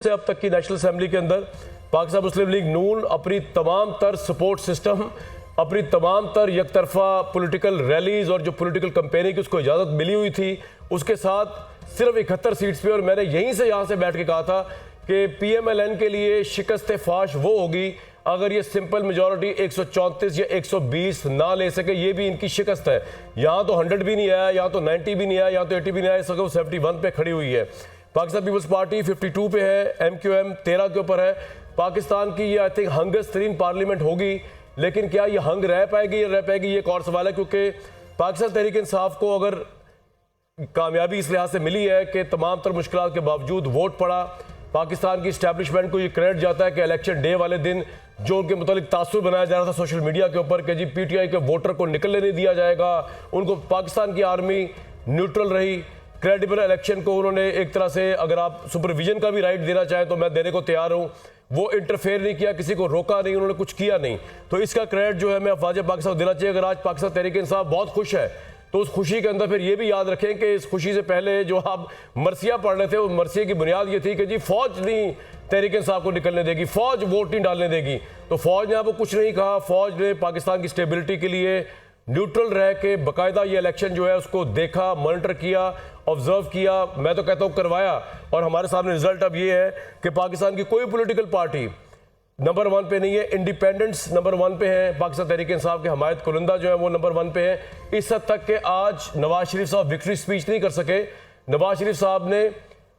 से अब तक की नेशनल असेंबली के अंदर पाकिस्तान मुस्लिम लीग नून अपनी तमाम तर सपोर्ट सिस्टम, अपनी तमाम तर एक तरफा पॉलिटिकल रैलीज और जो पॉलिटिकल कंपेनिंग की उसको इजाज़त मिली हुई थी, उसके साथ सिर्फ 71 सीट्स पे। और मैंने यहीं से यहाँ से बैठ के कहा था कि PMLN के लिए शिकस्त फाश वो होगी अगर ये सिंपल मेजॉरिटी 134 या 120 ना ले सके। ये भी इनकी शिकस्त है। यहाँ तो 100 भी नहीं आया, यहाँ तो 90 भी नहीं आया, यहाँ तो 80 भी नहीं आया, सको 71 पे खड़ी हुई है। पाकिस्तान पीपल्स पार्टी 52 पे है, MQM 13 के ऊपर है। पाकिस्तान की ये आई थिंक हंगेस्ट तरीन पार्लियामेंट होगी, लेकिन क्या ये हंग रह पाएगी या रह पाएगी ये एक और सवाल है, क्योंकि पाकिस्तान तहरीक इंसाफ को अगर कामयाबी इस लिहाज से मिली है कि तमाम तर मुश्किलात के बावजूद वोट पड़ा, पाकिस्तान की इस्टेब्लिशमेंट को ये क्रेडिट जाता है कि इलेक्शन डे वाले दिन जो उनके मुतालिक तासुर बनाया जा रहा था सोशल मीडिया के ऊपर कि जी PTI के वोटर को निकलने नहीं दिया जाएगा, उनको पाकिस्तान की आर्मी न्यूट्रल रही, क्रेडिबल इलेक्शन को उन्होंने एक तरह से, अगर आप सुपरविजन का भी राइट देना चाहें तो मैं देने को तैयार हूं, वो इंटरफेयर नहीं किया, किसी को रोका नहीं, उन्होंने कुछ किया नहीं। तो इसका क्रेडिट जो है मैं अफवाज पाकिस्तान को देना चाहिए। अगर आज पाकिस्तान तहरीक इंसाफ बहुत खुश है तो उस खुशी के अंदर फिर ये भी याद रखें कि इस खुशी से पहले जो आप मरसिया पढ़ रहे थे, उस मरसिया की बुनियाद ये थी कि जी फौज नहीं तहरीक इंसाफ को निकलने देगी, फौज वोट नहीं डालने देगी। तो फौज ने आपको कुछ नहीं कहा। फौज ने पाकिस्तान की स्टेबिलिटी के लिए न्यूट्रल रह के बाकायदा ये इलेक्शन जो है उसको देखा, मॉनिटर किया, ऑब्जर्व किया, मैं तो कहता हूँ करवाया। और हमारे सामने रिजल्ट अब ये है कि पाकिस्तान की कोई पॉलिटिकल पार्टी नंबर 1 पे नहीं है, इंडिपेंडेंट्स नंबर 1 पे हैं, पाकिस्तान तहरीक इंसाफ के हमायत कुरिंदा जो है वो नंबर 1 पे है। इस हद तक कि आज नवाज शरीफ साहब विक्ट्री स्पीच नहीं कर सके। नवाज शरीफ साहब ने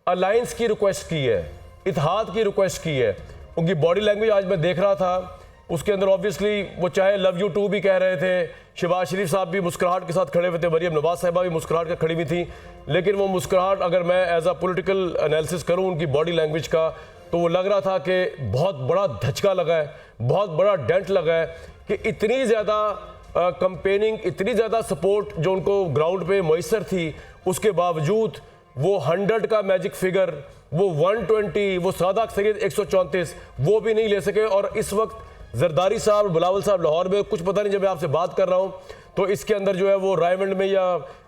अलायंस की रिक्वेस्ट की है, इत्तेहाद की रिक्वेस्ट की है। उनकी बॉडी लैंग्वेज आज मैं देख रहा था, उसके अंदर ऑब्वियसली वो चाहे लव यू टू भी कह रहे थे, शहबाज शरीफ साहब भी मुस्कुराहट के साथ खड़े हुए थे, मरियम नवाज साहिबा भी मुस्कुराहट के खड़ी हुई थी। लेकिन वो मुस्कुराहट अगर मैं एज अ पॉलिटिकल एनालिसिस करूं उनकी बॉडी लैंग्वेज का, तो वो लग रहा था कि बहुत बड़ा धचका लगा है, बहुत बड़ा डेंट लगा है कि इतनी ज़्यादा कंपेनिंग, इतनी ज़्यादा सपोर्ट जो उनको ग्राउंड पे मैसर थी, उसके बावजूद वो 100 का मैजिक फिगर, वो 120, वो सादा अक्सरियत 134 वो भी नहीं ले सके। और इस वक्त जरदारी साहब, बिलावल साहब लाहौर में, कुछ पता नहीं, जब मैं आपसे बात कर रहा हूँ तो इसके अंदर जो है वो रायवंड में या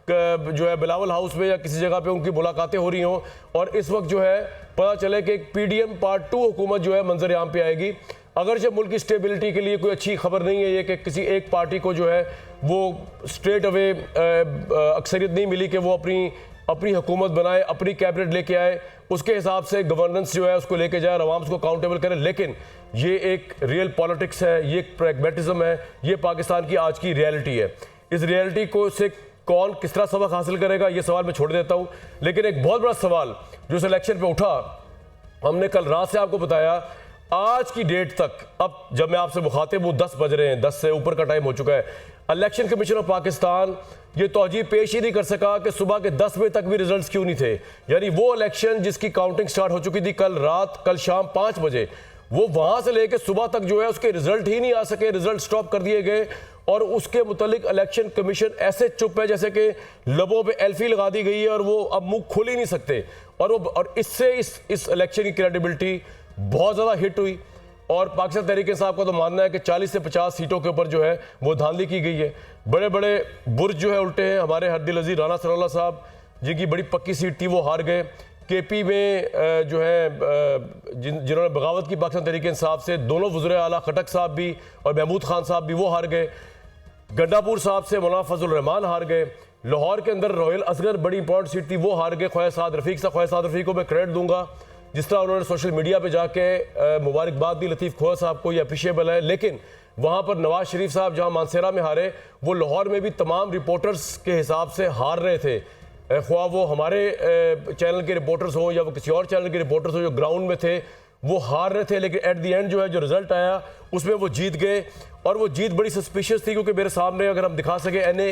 जो है बिलावल हाउस में या किसी जगह पे उनकी मुलाकातें हो रही हों, और इस वक्त जो है पता चले कि एक PDM पार्ट 2 हुकूमत जो है मंजर आम पे आएगी। अगरचे मुल्क की स्टेबिलिटी के लिए कोई अच्छी खबर नहीं है ये कि किसी एक पार्टी को जो है वो स्ट्रेट अवे अक्सरियत नहीं मिली कि वो अपनी हुकूमत बनाए, अपनी कैबिनेट लेके आए, उसके हिसाब से गवर्नेंस जो है उसको लेके जाए, अवाम को काउंटेबल करे। लेकिन ये एक रियल पॉलिटिक्स है, ये एक प्रैग्मेटिज्म है, ये पाकिस्तान की आज की रियलिटी है। इस रियलिटी को से कौन किस तरह सबक हासिल करेगा ये सवाल मैं छोड़ देता हूँ। लेकिन एक बहुत बड़ा सवाल जो इस इलेक्शन पे उठा, हमने कल रात से आपको बताया, आज की डेट तक, अब जब मैं आपसे मुखातिब हूँ 10 बज रहे हैं, 10 से ऊपर का टाइम हो चुका है, इलेक्शन कमीशन ऑफ पाकिस्तान ये तौजीह पेश ही नहीं कर सका कि सुबह के 10 बजे तक भी रिजल्ट्स क्यों नहीं थे। यानी वो इलेक्शन जिसकी काउंटिंग स्टार्ट हो चुकी थी कल शाम 5 बजे, वो वहां से लेकर सुबह तक जो है उसके रिजल्ट ही नहीं आ सके, रिजल्ट स्टॉप कर दिए गए। और उसके मुतालिक इलेक्शन कमीशन ऐसे चुप है जैसे कि लबों पे एल्फी लगा दी गई है और वो अब मुंह खोल ही नहीं सकते। और इससे इस इलेक्शन की क्रेडिबिलिटी बहुत ज़्यादा हिट हुई। और पाकिस्तान तहरीक इंसाफ का तो मानना है कि 40 से 50 सीटों के ऊपर जो है वो धांधली की गई है। बड़े बड़े बुर्ज जो है उल्टे हैं। हमारे हरदिल अजीज राना सनाउल्लाह साहब जिनकी बड़ी पक्की सीट थी वो हार गए। KP में जो है जिन्होंने बगावत की पाकिस्तान तहरीक इंसाफ से, दोनों वज़ीर आला खटक साहब भी और महमूद खान साहब भी वो हार गए। गंडापुर साहब से मौलाना फजल रहमान हार गए। लाहौर के अंदर रोयल असगर बड़ी इंपॉर्टेंट सीट थी वो हार गए। ख्वाजा साद रफ़ीक साहब, ख्वाजा साद रफ़ीक को मैं क्रेडिट दूंगा, जिस तरह उन्होंने सोशल मीडिया पे जाके मुबारकबाद दी लतीफ़ खोया साहब को, ये अप्रिशिएबल है। लेकिन वहाँ पर नवाज शरीफ साहब जहाँ मानसेरा में हारे, वो लाहौर में भी तमाम रिपोर्टर्स के हिसाब से हार रहे थे, ख्वाह वो हमारे चैनल के रिपोर्टर्स हो या वो किसी और चैनल के रिपोर्टर्स हो जो ग्राउंड में थे, वो हार रहे थे। लेकिन एट द एंड जो है जो रिजल्ट आया उसमें वो जीत गए। और वो जीत बड़ी सस्पिशियस थी क्योंकि मेरे सामने अगर हम दिखा सके NA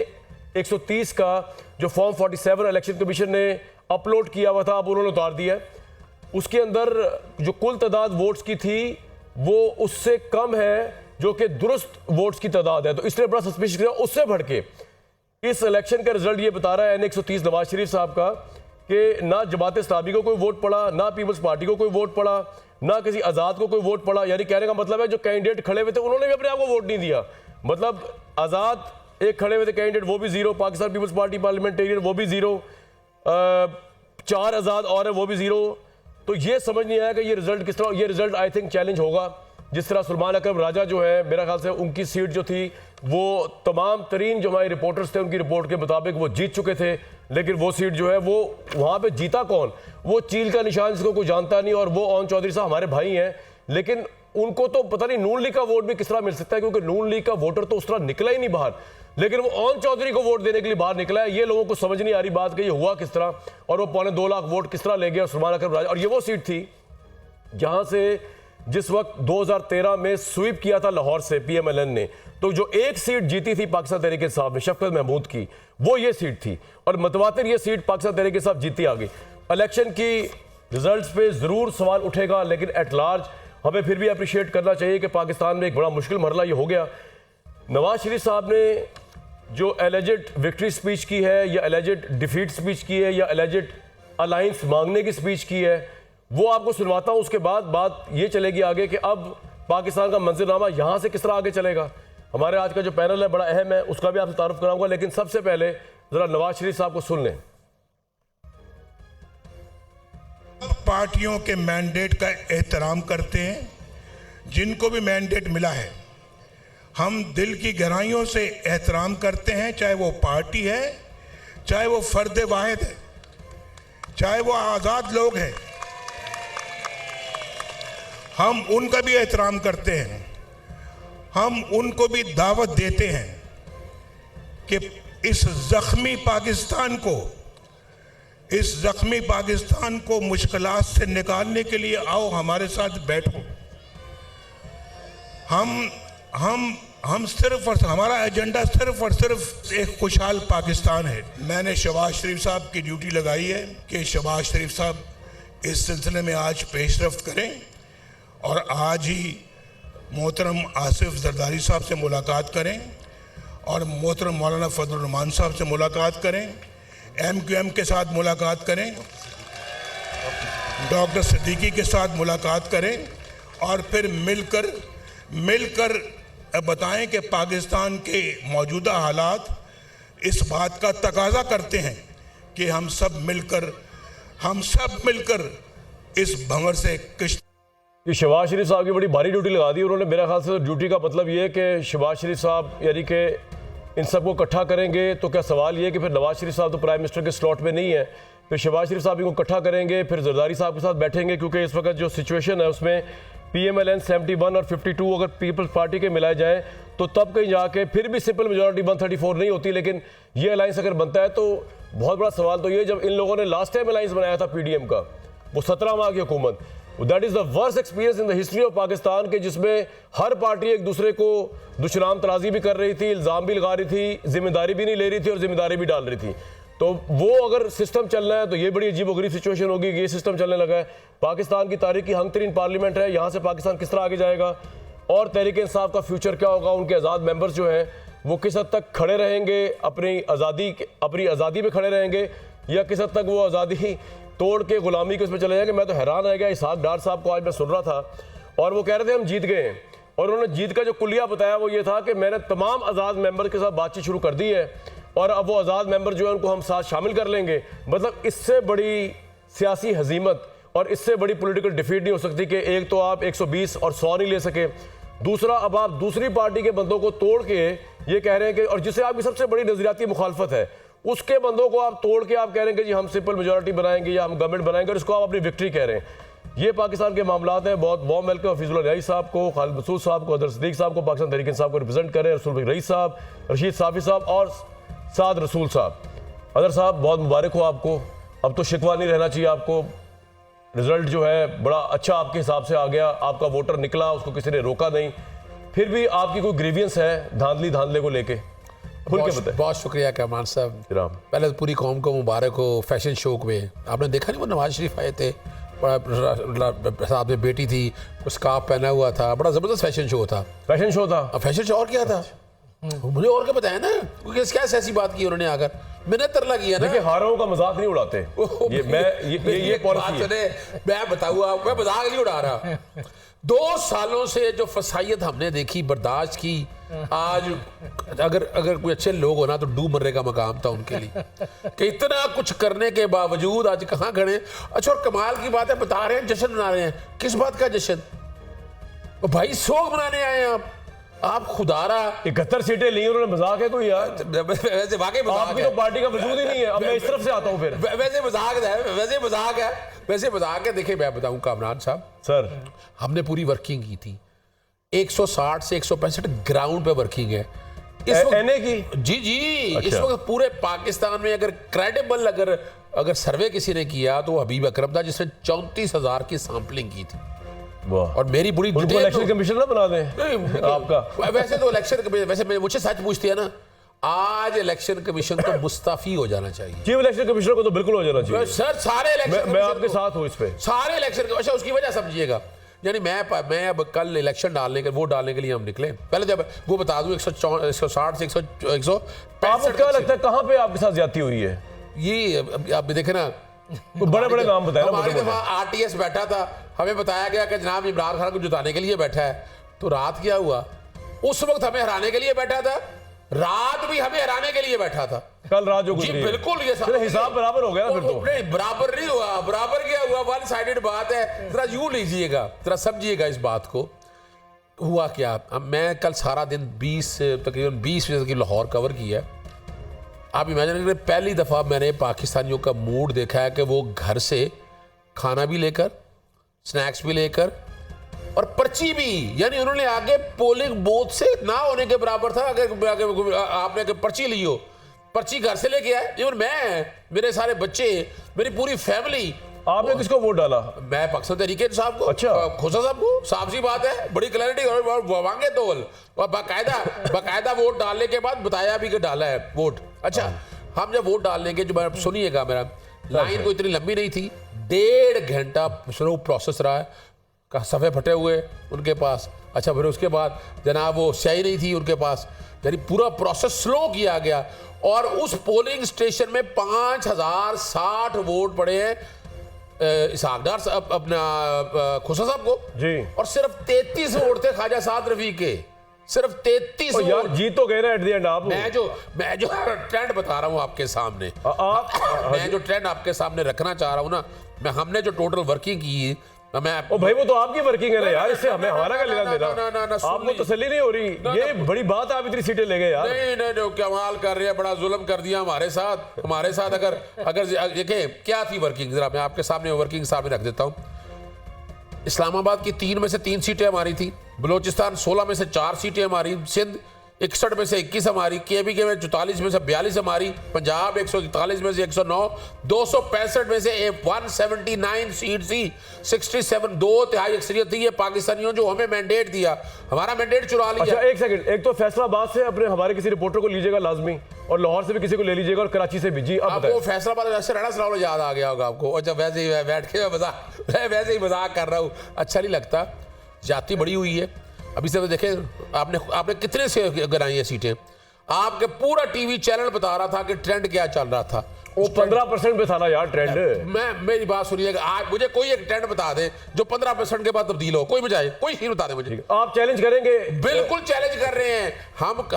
130 का जो फॉर्म 47 इलेक्शन कमीशन ने अपलोड किया हुआ था, अब उन्होंने उतार दिया। उसके अंदर जो कुल तादाद वोट्स की थी वो उससे कम है जो कि दुरुस्त वोट्स की तादाद है। तो इसलिए बड़ा सस्पिशियस है। उससे बढ़ के इस इलेक्शन का रिजल्ट ये बता रहा है NA 130 नवाज शरीफ साहब का कि ना जमात इस्लामी को कोई वोट पड़ा, ना पीपल्स पार्टी को कोई वोट पड़ा, ना किसी आज़ाद को कोई वोट पड़ा। यानी कहने का मतलब है जो कैंडिडेट खड़े हुए थे उन्होंने भी अपने आप को वोट नहीं दिया। मतलब आज़ाद एक खड़े हुए थे कैंडिडेट वो भी 0, पाकिस्तान पीपल्स पार्टी पार्लियामेंटेरियन वो भी 0, 4 आज़ाद और है वो भी 0। तो ये समझ नहीं आया कि ये रिजल्ट किस तरह, ये रिजल्ट आई थिंक चैलेंज होगा। जिस तरह सुलेमान अकरम राजा जो है, मेरा ख्याल से उनकी सीट जो थी वो तमाम तरीन जो हमारे रिपोर्टर्स थे उनकी रिपोर्ट के मुताबिक वो जीत चुके थे, लेकिन वो सीट जो है वो वहाँ पे जीता कौन, वो चील का निशान जिसको कोई जानता नहीं। और वो ओन चौधरी साहब हमारे भाई हैं, लेकिन उनको तो पता नहीं नून लीग का वोट भी किस तरह मिल सकता है, क्योंकि नून लीग का वोटर तो उस तरह निकला ही नहीं बाहर, लेकिन वो ओन चौधरी को वोट देने के लिए बाहर निकला है। ये लोगों को समझ नहीं आ रही बात कि ये हुआ किस तरह, और वो 2.25 लाख वोट किस तरह ले गया सुलेमान अकरम राजा। और ये वो सीट थी जहां से जिस वक्त 2013 में स्वीप किया था लाहौर से पीएमएलएन ने, तो जो एक सीट जीती थी पाकिस्तान तहरीक इंसाफ ने शफकत महमूद की, वो ये सीट थी, और मतवातिर ये सीट पाकिस्तान तहरीक इंसाफ जीती आ गई। इलेक्शन की रिजल्ट्स पे जरूर सवाल उठेगा, लेकिन एट लार्ज हमें फिर भी अप्रिशिएट करना चाहिए कि पाकिस्तान में एक बड़ा मुश्किल मरला ये हो गया। नवाज शरीफ साहब ने जो एलिजेड विक्ट्री स्पीच की है, या एलिजेड डिफीट स्पीच की है, या एलिजेड अलायंस मांगने की स्पीच की है, वो आपको सुनवाता हूं। उसके बाद बात ये चलेगी आगे कि अब पाकिस्तान का मंजरनामा यहां से किस तरह आगे चलेगा। हमारे आज का जो पैनल है बड़ा अहम है, उसका भी आपसे तारुफ कराऊंगा, लेकिन सबसे पहले जरा नवाज शरीफ साहब को सुन लें। पार्टियों के मैंडेट का एहतराम करते हैं, जिनको भी मैंडेट मिला है हम दिल की गहराइयों से एहतराम करते हैं, चाहे वो पार्टी है, चाहे वो फर्द वाहिद है, चाहे वो आज़ाद लोग हैं, हम उनका भी एहतराम करते हैं। हम उनको भी दावत देते हैं कि इस ज़ख्मी पाकिस्तान को मुश्किलात से निकालने के लिए आओ, हमारे साथ बैठो। हम सिर्फ और हमारा एजेंडा सिर्फ और सिर्फ एक खुशहाल पाकिस्तान है। मैंने शहबाज शरीफ साहब की ड्यूटी लगाई है कि शहबाज शरीफ साहब इस सिलसिले में आज पेशरफ्त करें, और आज ही मोहतरम आसिफ जरदारी साहब से मुलाकात करें, और मोहतरम मौलाना फजल रहमान साहब से मुलाकात करें, MQM के साथ मुलाकात करें, डॉक्टर सिद्दीकी के साथ मुलाकात करें, और फिर मिलकर बताएं कि पाकिस्तान के मौजूदा हालात इस बात का तकाजा करते हैं कि हम सब मिलकर इस भंवर से कि शहबाज शरीफ साहब की बड़ी भारी ड्यूटी लगा दी उन्होंने। मेरा ख्याल से ड्यूटी का मतलब ये है कि शहबाज शरीफ साहब यानी कि इन सबको इकट्ठा करेंगे, तो क्या सवाल ये है कि फिर नवाज शरीफ साहब तो प्राइम मिनिस्टर के स्लॉट में नहीं है, फिर शहबाज शरीफ साहब इनको इकट्ठा करेंगे, फिर जरदारी साहब के साथ बैठेंगे, क्योंकि इस वक्त जो सिचुएशन है उसमें PMLN 71 और 52 अगर पीपल्स पार्टी के मिलाए जाएँ तो तब कहीं जाके फिर भी सिंपल मेजोरिटी 134 नहीं होती। लेकिन ये अलायंस अगर बनता है तो बहुत बड़ा सवाल तो ये, जब इन लोगों ने लास्ट टाइम अलायंस बनाया था PDM का, वो 17 माह की हुकूमत, that is the worst experience in the history of Pakistan के, जिसमें हर पार्टी एक दूसरे को दुश्मनाम तराजी भी कर रही थी, इल्ज़ाम भी लगा रही थी, जिम्मेदारी भी नहीं ले रही थी और जिम्मेदारी भी डाल रही थी। तो वो अगर सिस्टम चलना है तो ये बड़ी अजीबोगरीब सिचुएशन होगी। ये सिस्टम चलने लगा है, पाकिस्तान की तारीख की हंग तरीन पार्लियामेंट है, यहाँ से पाकिस्तान किस तरह आगे जाएगा और तहरीक इंसाफ का फ्यूचर क्या होगा, उनके आज़ाद मेंबर्स जो हैं वो किस हद तक खड़े रहेंगे, अपनी आज़ादी पे खड़े रहेंगे, या किस हद तक वो आज़ादी तोड़ के गुलामी के उसमें चले जाएंगे। मैं तो हैरान रह गया इसहाक डार साहब को, आज मैं सुन रहा था और वो कह रहे थे हम जीत गए हैं, और उन्होंने जीत का जो कुलिया बताया वो ये था कि मैंने तमाम आज़ाद मेंबर के साथ बातचीत शुरू कर दी है और अब वो आज़ाद मेंबर जो है उनको हम साथ शामिल कर लेंगे। मतलब इससे बड़ी सियासी हजीमत और इससे बड़ी पॉलिटिकल डिफीट नहीं हो सकती कि एक तो आप 120 और 100 नहीं ले सके, दूसरा अब आप दूसरी पार्टी के बंदों को तोड़ के ये कह रहे हैं कि, और जिसे आपकी सबसे बड़ी नजरियाती मुखालफत है उसके बंदों को आप तोड़ के आप कह रहे हैं कि जी हम सिंपल मेजोरिटी बनाएंगे या हम गवर्नमेंट बनाएंगे और इसको आप अपनी विक्ट्री कह रहे हैं। ये पाकिस्तान के मामलात हैं। बहुत वार्म वेलकम हफीजुल्लाह रियाई साहब को, खालिद मसूद साहब को, अदर सिद्दीक साहब को, पाकिस्तान तहरीक इंसाफ को रिप्रेजेंट करें, रसूल रईस साहब, रशीद साफी साहब और साद रसूल साहब। अदर साहब बहुत मुबारक हो आपको, अब तो शिकवा नहीं रहना चाहिए आपको, रिजल्ट जो है बड़ा अच्छा आपके हिसाब से आ गया, आपका वोटर निकला, उसको किसी ने रोका नहीं, फिर भी आपकी कोई ग्रीवियंस है धांधले को लेके? बहुत शुक्रिया कमान साहब। पहले तो पूरी कौम को मुबारक हो। फैशन शो में आपने देखा नहीं, वो नवाज शरीफ आए थे, बड़ा साहब में बेटी थी, स्कार्फ पहना हुआ था, बड़ा जबरदस्त फैशन शो था। फैशन शो और क्या था? मुझे और क्या बताया ना, क्योंकि क्या ऐसी बात की उन्होंने आकर, मैंने तरला किया ना। देखिए हारों का मजाक नहीं उड़ाते, ये पॉलिसी है। मैं बताऊंगा, मैं मजाक नहीं उड़ा रहा। 2 सालों से जो फसाइयत हमने देखी, बर्दाश्त की, आज अगर कोई अच्छे लोग हो ना तो डूब मरने का मकाम था उनके लिए कि इतना कुछ करने के बावजूद आज कहाँ खड़े हैं। अच्छा, और कमाल की बात है, बता रहे हैं जश्न मना रहे हैं, किस बात का जश्न? भाई शोक मनाने आए हैं आप खुदारा 71 सीटें ली उन्होंने, मजाक है कोई यार? वैसे वाकई मजाक आपकी है। तो पार्टी का वजूद ही नहीं है। अब मैं इस तरफ से आता हूं फिर। वैसे मजाक है, वैसे मजाक है। देखिए मैं बताऊं कामरान साहब सर, हमने पूरी वर्किंग की थी, 160 से 165 ग्राउंड पे वर्किंग है इस वक्त। एनए की? जी अच्छा। इस वक्त पूरे पाकिस्तान में अगर क्रेडिबल अगर सर्वे किसी ने किया तो हबीब अकरम था, जिसने 34,000 की सैंपलिंग की थी। वाह। और मेरी बुरी उनको इलेक्शन कमीशन ना बना दें नहीं, आपका। वैसे तो वैसे मुझसे सच पूछती है ना, आज इलेक्शन कमीशन तो मुस्तफी हो जाना चाहिए। चीफ इलेक्शन कमिश्नर को तो बिल्कुल हो जाना चाहिए सर सारे इलेक्शन मैं आपके साथ हूँ इस पे। सारे इलेक्शन। अच्छा, उसकी वजह समझिएगा, यानी मैं अब कल इलेक्शन वोट डालने के लिए हम निकले। पहले जब वो बता दूं 160 से 165 आपको क्या लगता है कहाँ पे आपके साथ ज्यादती हुई है? ये अब देखे ना, तो बड़े नाम बताए ना। हमारी दफा आरटीएस बैठा था, हमें बताया गया कि जनाब इमरान खान को जुटाने के लिए बैठा है। तो रात क्या हुआ, उस वक्त हमें हराने के लिए बैठा था, रात भी हमें हराने के लिए बैठा था। कल रात जो जी गुजरी है। बिल्कुल, ये हिसाब बराबर हो गया ना फिर तो। नहीं, बराबर नहीं हुआ। बराबर क्या हुआ, वन साइडेड बात है। जरा यूं लीजिएगा, जरा समझिएगा इस बात को। हुआ क्या, मैं कल सारा दिन तकरीबन 20 बजे तक लाहौर कवर किया। आप इमेजिन करें, पहली दफ़ा मैंने पाकिस्तानियों का मूड देखा है कि वो घर से खाना भी लेकर, स्नैक्स भी लेकर और पर्ची भी, यानी उन्होंने आगे पोलिंग बूथ से ना होने के बराबर था। अगर आपने पर्ची ली हो, पर्ची घर से लेके आए। इवन मैं, मेरे सारे बच्चे, मेरी पूरी फैमिली। आपने किसको वोट डाला? मैं पाकिस्तान तहरीक साहब को। अच्छा। खोसा साहब को। साफ सी बात है, बड़ी क्लैरिटी और वांगे तोल और बाकायदा वोट डालने के बाद बताया भी कि डाला है वोट। अच्छा, हम जब वोट डालने के, जो सुनिएगा, मेरा लाइन कोई इतनी लंबी नहीं थी, 1.5 घंटा स्लो प्रोसेस रहा है। सफ़े फटे हुए उनके पास। अच्छा, फिर उसके बाद जनाब वो स्याही नहीं थी उनके पास, यानी पूरा प्रोसेस स्लो किया गया। और उस पोलिंग स्टेशन में 5060 वोट पड़े हैं इसहाकडार अपना खोसा साहब को जी, और सिर्फ 33 वोट थे ख्वाजा साद रफी के, सिर्फ 33 यार जीत तो गए ना एट द एंड आप। मैं जो ट्रेंड बता रहा हूँ आपके सामने, मैं जो ट्रेंड आपके सामने रखना चाह रहा हूँ ना, हमने जो टोटल वर्किंग की, ओ भाई वो तो आपकी वर्किंग है ना यार, इससे हमें हमारा क्या लेना देना? आपको तसल्ली नहीं हो रही? ये बड़ी बात है, आप इतनी सीटें ले गए यार। नहीं, कमाल कर रहे हैं, बड़ा जुल्म कर दिया हमारे साथ। अगर देखें क्या थी वर्किंग, जरा मैं आपके सामने वर्किंग सामने रख देता हूँ। इस्लामाबाद की 3 में से 3 सीटें हमारी थी, बलूचिस्तान 16 में से 4 सीटें हमारी, सिंध 61 में से 21 हमारी, केबीके में 44 में से 42 हमारी, पंजाब 141 में से 109, 265 में से 179 सीट थी, 67 2/3 अक्सरियत थी। ये पाकिस्तानियों जो हमें मैंडेट दिया, हमारा मैंडेट चुरा लिया। अच्छा, एक सेकंड, एक तो फैसलाबाद से अपने हमारे किसी रिपोर्टर को लीजिएगा लाजमी, और लाहौर से भी किसी को ले लीजिएगा, और कराची से भी। जी आपको फैसलाबाद वैसे राणा सलाम याद आ गया होगा आपको। और जब वैसे ही बैठ के वैसे ही मजाक कर रहा हूँ, अच्छा नहीं लगता। जाती बड़ी हुई है अभी से। तो देखें आपने कितने से गिनाई है सीटें, आपके पूरा टीवी चैनल बता रहा था कि ट्रेंड क्या चल रहा था। वो 15% पे था ना यार ट्रेंड। मेरी बात सुनिएगा, आज मुझे कोई एक ट्रेंड बता दे जो 15% के बाद तब्दील हो, कोई बजाए, कोई चीज बता दे मुझे। आप चैलेंज करेंगे? बिल्कुल चैलेंज कर रहे हैं हम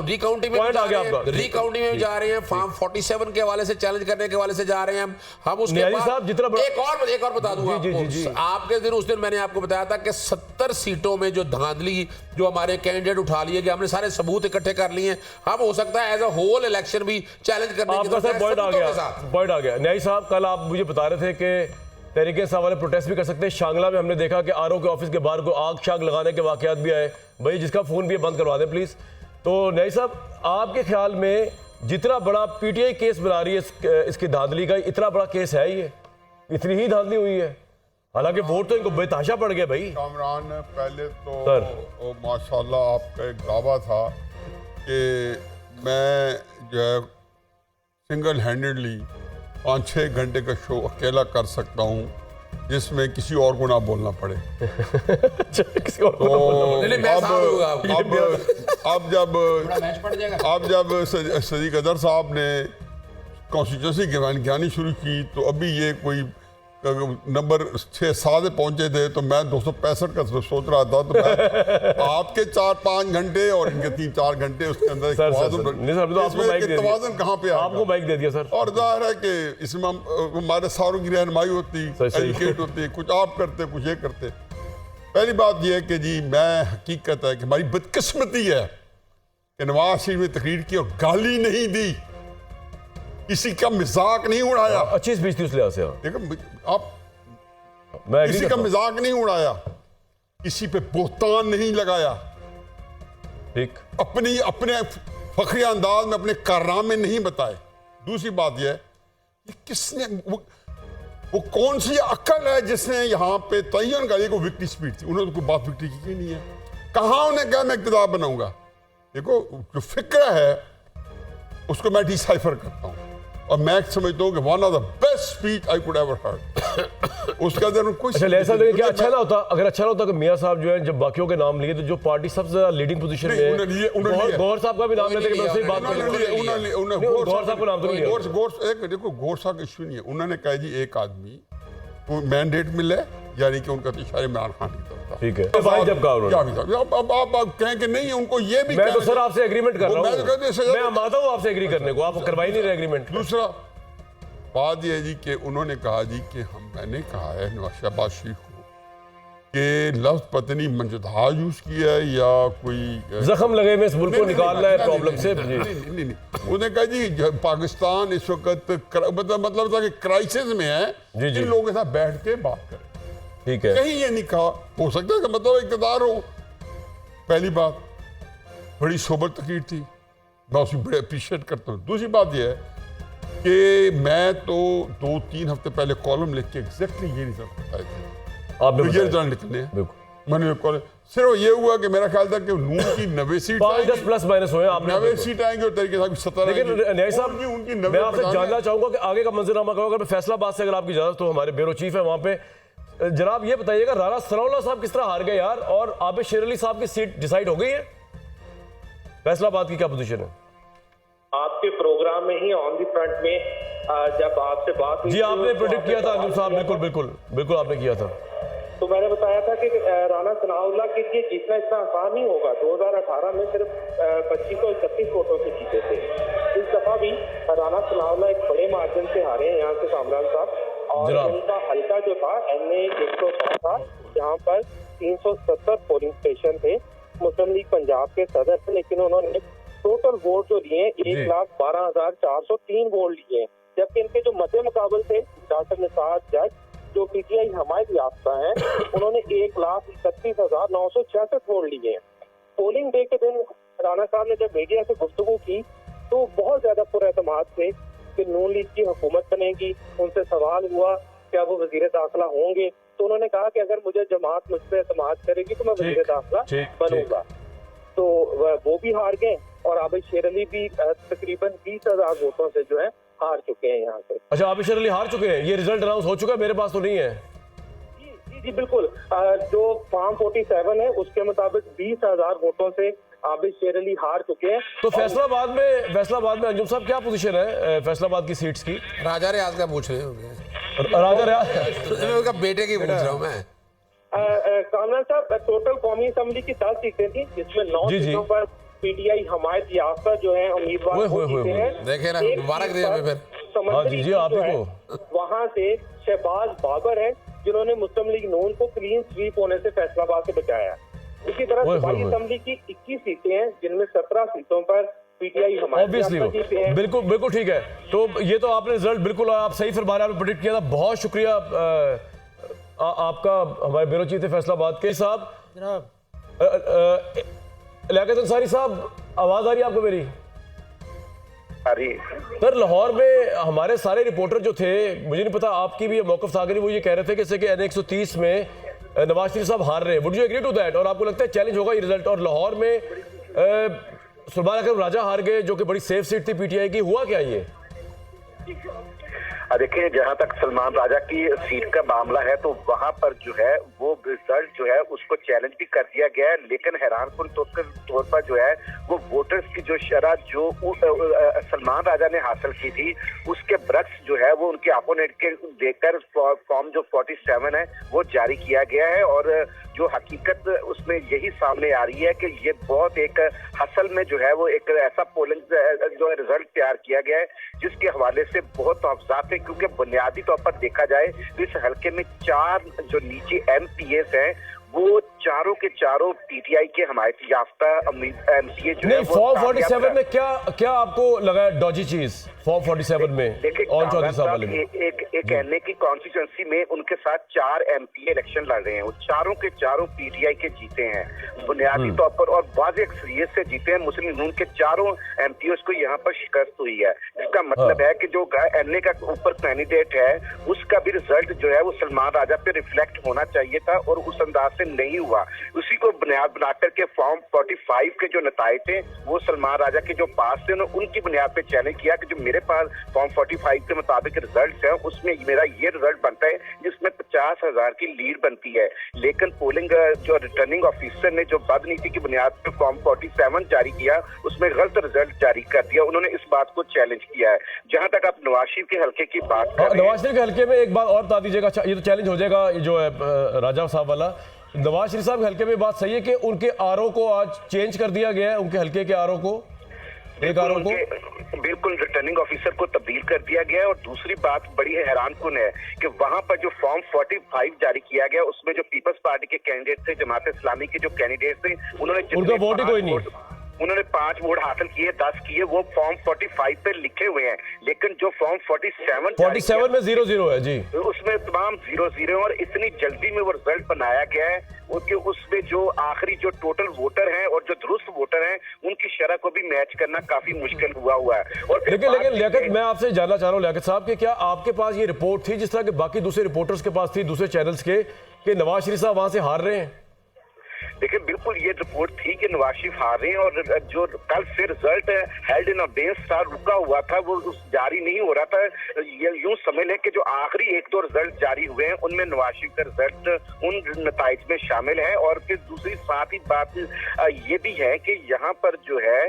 रिकाउंटिंग में जा रहे हैं, फॉर्म 47 के हवाले से चैलेंज करने के हवाले से जा रहे हैं हम उसके बाद जितना एक और बता दूंगा आपके दिन। उस दिन मैंने आपको बताया था कि 70 सीटों में जो धांधली जो हमारे कैंडिडेट उठा लिए गए, हमने सारे सबूत इकट्ठे कर लिए हैं। हम हो सकता है एज अ होल इलेक्शन भी चैलेंज करने की पॉइंट आ गया। न्याई साहब, कल आप मुझे बता रहे थे कि तहरीक इंसाफ वाले प्रोटेस्ट भी कर सकते हैं। शांगला में हमने देखा कि आरओ के ऑफिस के बाहर को आग शाग लगाने के वाकयात भी आए। भाई जिसका फोन भी बंद करवा दें प्लीज। तो न्याई साहब, आपके ख्याल में जितना बड़ा पीटीआई केस बना रही है इसकी धांधली का, इतना बड़ा केस है ये? इतनी ही धांधली हुई है? हालांकि वोट तो इनको बेतहाशा पड़ गया भाई। कामरान, पहले तो माशाल्लाह आपका एक दावा था कि मैं जो है सिंगल हैंडेडली 5-6 घंटे का शो अकेला कर सकता हूँ जिसमें किसी और को ना बोलना पड़े। किसी और को ना बोलना पड़े। अब जब सदीक अदर साहब ने कॉन्स्टिट्यूंसी ज्ञानी शुरू की, तो अभी ये कोई नंबर 6-7 पहुंचे थे, तो मैं 265 का सोच रहा था, तो मैं आपके 4-5 घंटे और इनके 3-4 घंटे उसके अंदर तवाज़ुन कहाँ पे आपको माइक दे दिया सर। और जाहिर है कि इसमें हमारे सारों की रहनुमाई होती, एजुकेट होती, कुछ आप करते कुछ ये करते। पहली बात यह है कि जी मैं हकीकत है कि हमारी बदकिस्मती है कि नवाज शरीफ ने तकरीर की और गाली नहीं दी, किसी का मजाक नहीं उड़ाया। अच्छी स्पीच थी उस लिहाज से। देखो आप, मैं किसी का मजाक नहीं उड़ाया, किसी पे बोहतान नहीं लगाया, ठीक, अपने फखरी अंदाज में अपने कारनामे नहीं बताए। दूसरी बात यह कि किसने वो कौन सी अक्ल है जिसने यहाँ पे तयन का, वो विक्ट्री स्पीच थी, उन्होंने तो कोई बात विक्ट्री की नहीं है। कहाँ उन्हें क्या मैं इक़्तिदार बनाऊंगा? देखो जो फिक्र है उसको मैं डिसाइफर करता हूँ और मैं समझता हूँ कि one of the best speech I could ever heard. उसके अंदर कोई ऐसा लगे क्या अच्छा ना होता, अगर अच्छा ना होता कि मियां साहब जो है जब बाकियों के नाम लिए तो जो पार्टी सबसे ज्यादा लीडिंग पोजीशन में है, गौहर साहब का भी नाम लेते हैं, सही बात गौहर साहब का नाम तो नहीं लिया। देखो गौहर साहब का इशू नहीं है, उन्होंने कहा जी एक आदमी को मैंडेट मिले, यानी कि उनका इशारे इमरान खान की तरफ था, ठीक है। भाई जब कहा उन्होंने, अब आप कहें कि नहीं, उनको ये भी, मैं तो सर आपसे एग्रीमेंट कर रहा हूँ, मैं मानता हूँ आपसे एग्री करने को, आप करवाई नहीं रहे एग्रीमेंट। दूसरा बात यह है जी कि उन्होंने कहा जी कि मैंने कहा है शहबाज शरीफ को कि लफ्ज पत्नी मंजदा यूज किया है या कोई जख्म लगे में इस मुल्क को निकालना है प्रॉब्लम से। नहीं, उन्होंने कहा जी पाकिस्तान इस वक्त मतलब था कि क्राइसिस में है, इन लोगों के साथ बैठ के बात करें, ठीक है। कहीं ये नहीं कहा, हो सकता है कि मतलब इक़्तिदार हो। पहली बात बड़ी सोबर तकरीर थी, मैं उसकी बड़े अप्रिशिएट करता हूँ। दूसरी बात यह है कि मैं तो 2-3 हफ्ते पहले कॉलम लिख के एग्जैक्टली ये रिजल्ट बताए थे, आपने ये रिजल्ट निकले हैं। मैंने सिर्फ ये हुआ कि मेरा ख्याल था कि नून की 90 सीट 5-10 प्लस माइनस हुए, आपने 90 सीट आएंगे और तरीके से 70 लेकिन न्याय साहब उनकी मैं आपसे जानना चाहूंगा कि आगे का मंजरनामा करो। अगर फैसलाबाद से अगर आपकी इजाजत तो हमारे ब्यूरो चीफ है वहां पे, जनाब ये बताइएगा राना सनाउल्लाह साहब किस तरह हार गए यार, और आबिद शेर अली साहब की सीट डिसाइड हो गई है? फैसलाबाद की क्या पोजीशन है? आपके प्रोग्राम में ही ऑन दी फ्रंट में जब आपसे बात हुई, जी आपने प्रेडिक्ट किया था अंजुम साहब, बिल्कुल आपने किया था, तो मैंने बताया था कि राना सनाउल्लाह के लिए जीतना इतना आसान नहीं होगा। 2018 में सिर्फ 25 और 31 वोटों से जीते थे, इस दफा भी राना सनाउल्लाह एक बड़े मार्जिन से हारे हैं यहाँ से कामरान साहब, और उनका हल्का जो था NA 100 था, जहाँ पर 370 पोलिंग स्टेशन थे, मुस्लिम लीग पंजाब के सदर थे, लेकिन उन्होंने टोटल वोट जो लिए 1,12,403 वोट लिए, जबकि इनके जो मध्य मुकाबल थे डॉक्टर निसार जज जो PTI हमायत याफ्ता हैं, उन्होंने 1,31,966 वोट लिए हैं। पोलिंग डे के दिन राणा साहब ने जब मीडिया से गुफ्तगू की तो बहुत ज्यादा पुरएतमाद थे कि नून लीग की हुकूमत बनेगी। उनसे सवाल हुआ क्या वो वजीर दाखिला होंगे, तो उन्होंने कहा कि अगर मुझे जमात मुझ पर एतमाद करेगी तो मैं वजीर दाखिला बनूंगा। तो वो भी हार गए और आबिद शेर अली भी तकरीबन 20,000 वोटों से जो है हार चुके हैं यहाँ से। अच्छा, आबिद शेर अली हार चुके हैं, ये रिजल्ट अनाउंस हो चुका है? मेरे पास तो नहीं है। जी बिल्कुल, जो फॉर्म 47 है उसके मुताबिक 20,000 वोटों से आबिद शेर अली हार चुके हैं। तो फैसलाबाद में अंजुम साहब क्या पोजीशन है फैसलाबाद की सीट्स की? राजा रियाज का पूछ रहे होंगे, राजा रियाज का बेटे की पूछ रहा हूँ मैं। कामरान साहब, टोटल कौमी असेंबली की 10 सीटें थी, जिसमें 9 सीटों पर PTI हमायत याफ्ता जो है उम्मीदवार जीते हैं। देखे ना, मुबारक दे हमें फिर। समंदरी वहां से शहबाज बाबर है जिन्होंने मुस्लिम लीग नून को क्लीन स्वीप होने से फैसलाबाद से बचाया। इसी तरह सूबाई असेंबली की 21 सीटें हैं, जिनमें 17 सीटों पर PTI हमायत याफ्ता जीते हैं। बिल्कुल ठीक है। तो ये तो आपने रिजल्ट बिल्कुल आप सही फरमा रहे हैं, आपने प्रेडिक्ट किया था, बहुत शुक्रिया आपका। हमारे ब्यूरो चीफ थे फैसलाबाद के साहब लियाकत अंसारी साहब, आवाज आ रही है आपको मेरी? सर, लाहौर में हमारे सारे रिपोर्टर जो थे, मुझे नहीं पता आपकी भी मौक़िफ़ था कि वो ये कह रहे थे कि जैसे कि NA 130 में नवाज शरीफ साहब हार रहे हैं, would you agree to that? और आपको लगता है चैलेंज होगा ये रिजल्ट? और लाहौर में सुल्तान अकरम राजा हार गए जो कि बड़ी सेफ सीट थी PTI की, हुआ क्या ये? देखिए, जहां तक सलमान राजा की सीट का मामला है तो वहां पर जो है वो रिजल्ट जो है उसको चैलेंज भी कर दिया गया है, लेकिन हैरानकुन तौर पर जो है वो वोटर्स की जो शरह जो सलमान राजा ने हासिल की थी उसके बरक्स जो है वो उनके अपोनेंट के देकर फॉर्म जो 47 है वो जारी किया गया है। और जो हकीकत उसमें यही सामने आ रही है कि ये बहुत एक असल में जो है वो एक ऐसा पोलिंग जो रिजल्ट तैयार किया गया है जिसके हवाले से बहुत अफजात है, क्योंकि बुनियादी तौर पर देखा जाए तो इस हल्के में 4 जो नीचे MPs हैं वो चारों के चारों पीटीआई के हमायत याफ्ता एमसीए जो नहीं, फॉर्म 47 में क्या आपको लगा डॉजी चीज फॉर्म 47 में? देखिए, और चौधरी साहब वाले में एक एनए की कॉन्स्टिट्यूंसी में उनके साथ 4 MP इलेक्शन लड़ रहे हैं, वो चारों के चारों पीटीआई के जीते हैं बुनियादी तौर पर, और वाज़ेह अक्सरियत से जीते हैं। मुस्लिम नून के चारों MPs को यहाँ पर शिकस्त हुई है, जिसका मतलब है कि जो एनए का ऊपर कैंडिडेट है उसका भी रिजल्ट जो है वो सलमान राजा पे रिफ्लेक्ट होना चाहिए था और उस अंदाज से नहीं हुआ। उसी को बुनियाद बनाकर के फॉर्म 45 के जो नताए थे वो सलमान राजा के जो पास थे उन्होंने उनकी बुनियाद पे चैलेंज किया कि जो मेरे पास फॉर्म 45 के मुताबिक रिजल्ट है उसमें मेरा ये रिजल्ट बनता है जिसमें 50,000 की लीड बनती है। लेकिन पोलिंग जो रिटर्निंग ऑफिसर ने जो बदनीति की बुनियाद पे फॉर्म 47 जारी किया उसमें गलत रिजल्ट जारी कर दिया। उन्होंने इस बात को चैलेंज किया है। जहां तक आप नवाज शरीफ के हल्के की बात कर रहे हैं, नवाज शरीफ के हल्के में एक बात और बता दीजिएगा, ये तो चैलेंज हो जाएगा ये जो है राजा साहब वाला। नवाज शरीफ साहब के हल्के में बात सही है कि उनके आरओ को आज चेंज कर दिया गया है, उनके हल्के के आरओ को, एक आरओ को बिल्कुल रिटर्निंग ऑफिसर को तब्दील कर दिया गया है। और दूसरी बात बड़ी हैरानकुन है कि वहां पर जो फॉर्म 45 जारी किया गया उसमें जो पीपल्स पार्टी के कैंडिडेट थे, जमात इस्लामी के जो कैंडिडेट थे, उनका वोट ही कोई नहीं, उन्होंने 5 वोट हासिल किए, 10 किए, वो फॉर्म 45 पे लिखे हुए हैं। लेकिन जो फॉर्म 47 में 0-0 है जी, उसमें तमाम 0-0 और इतनी जल्दी में वो रिजल्ट बनाया गया है कि उसमें जो आखिरी जो टोटल वोटर हैं और जो दुरुस्त वोटर हैं उनकी शरह को भी मैच करना काफी मुश्किल हुआ है। और लेकिन लियाकत, मैं आपसे जानना चाह रहा हूँ लियाकत साहब कि क्या आपके पास ये रिपोर्ट थी जिस तरह के बाकी दूसरे रिपोर्टर्स के पास थी, दूसरे चैनल्स के, कि नवाज शरीफ साहब वहां से हार रहे हैं? देखिए, बिल्कुल ये रिपोर्ट थी कि नवाज शरीफ हार रहे हैं और जो कल से रिजल्ट हेल्ड इन अबेंस था, रुका हुआ था, वो जारी नहीं हो रहा था। ये यूं समझ लें कि जो आखिरी 1-2 रिजल्ट जारी हुए हैं उनमें नवाज शरीफ का रिजल्ट उन नताइज में शामिल है। और फिर दूसरी साथ ही बात ये भी है कि यहाँ पर जो है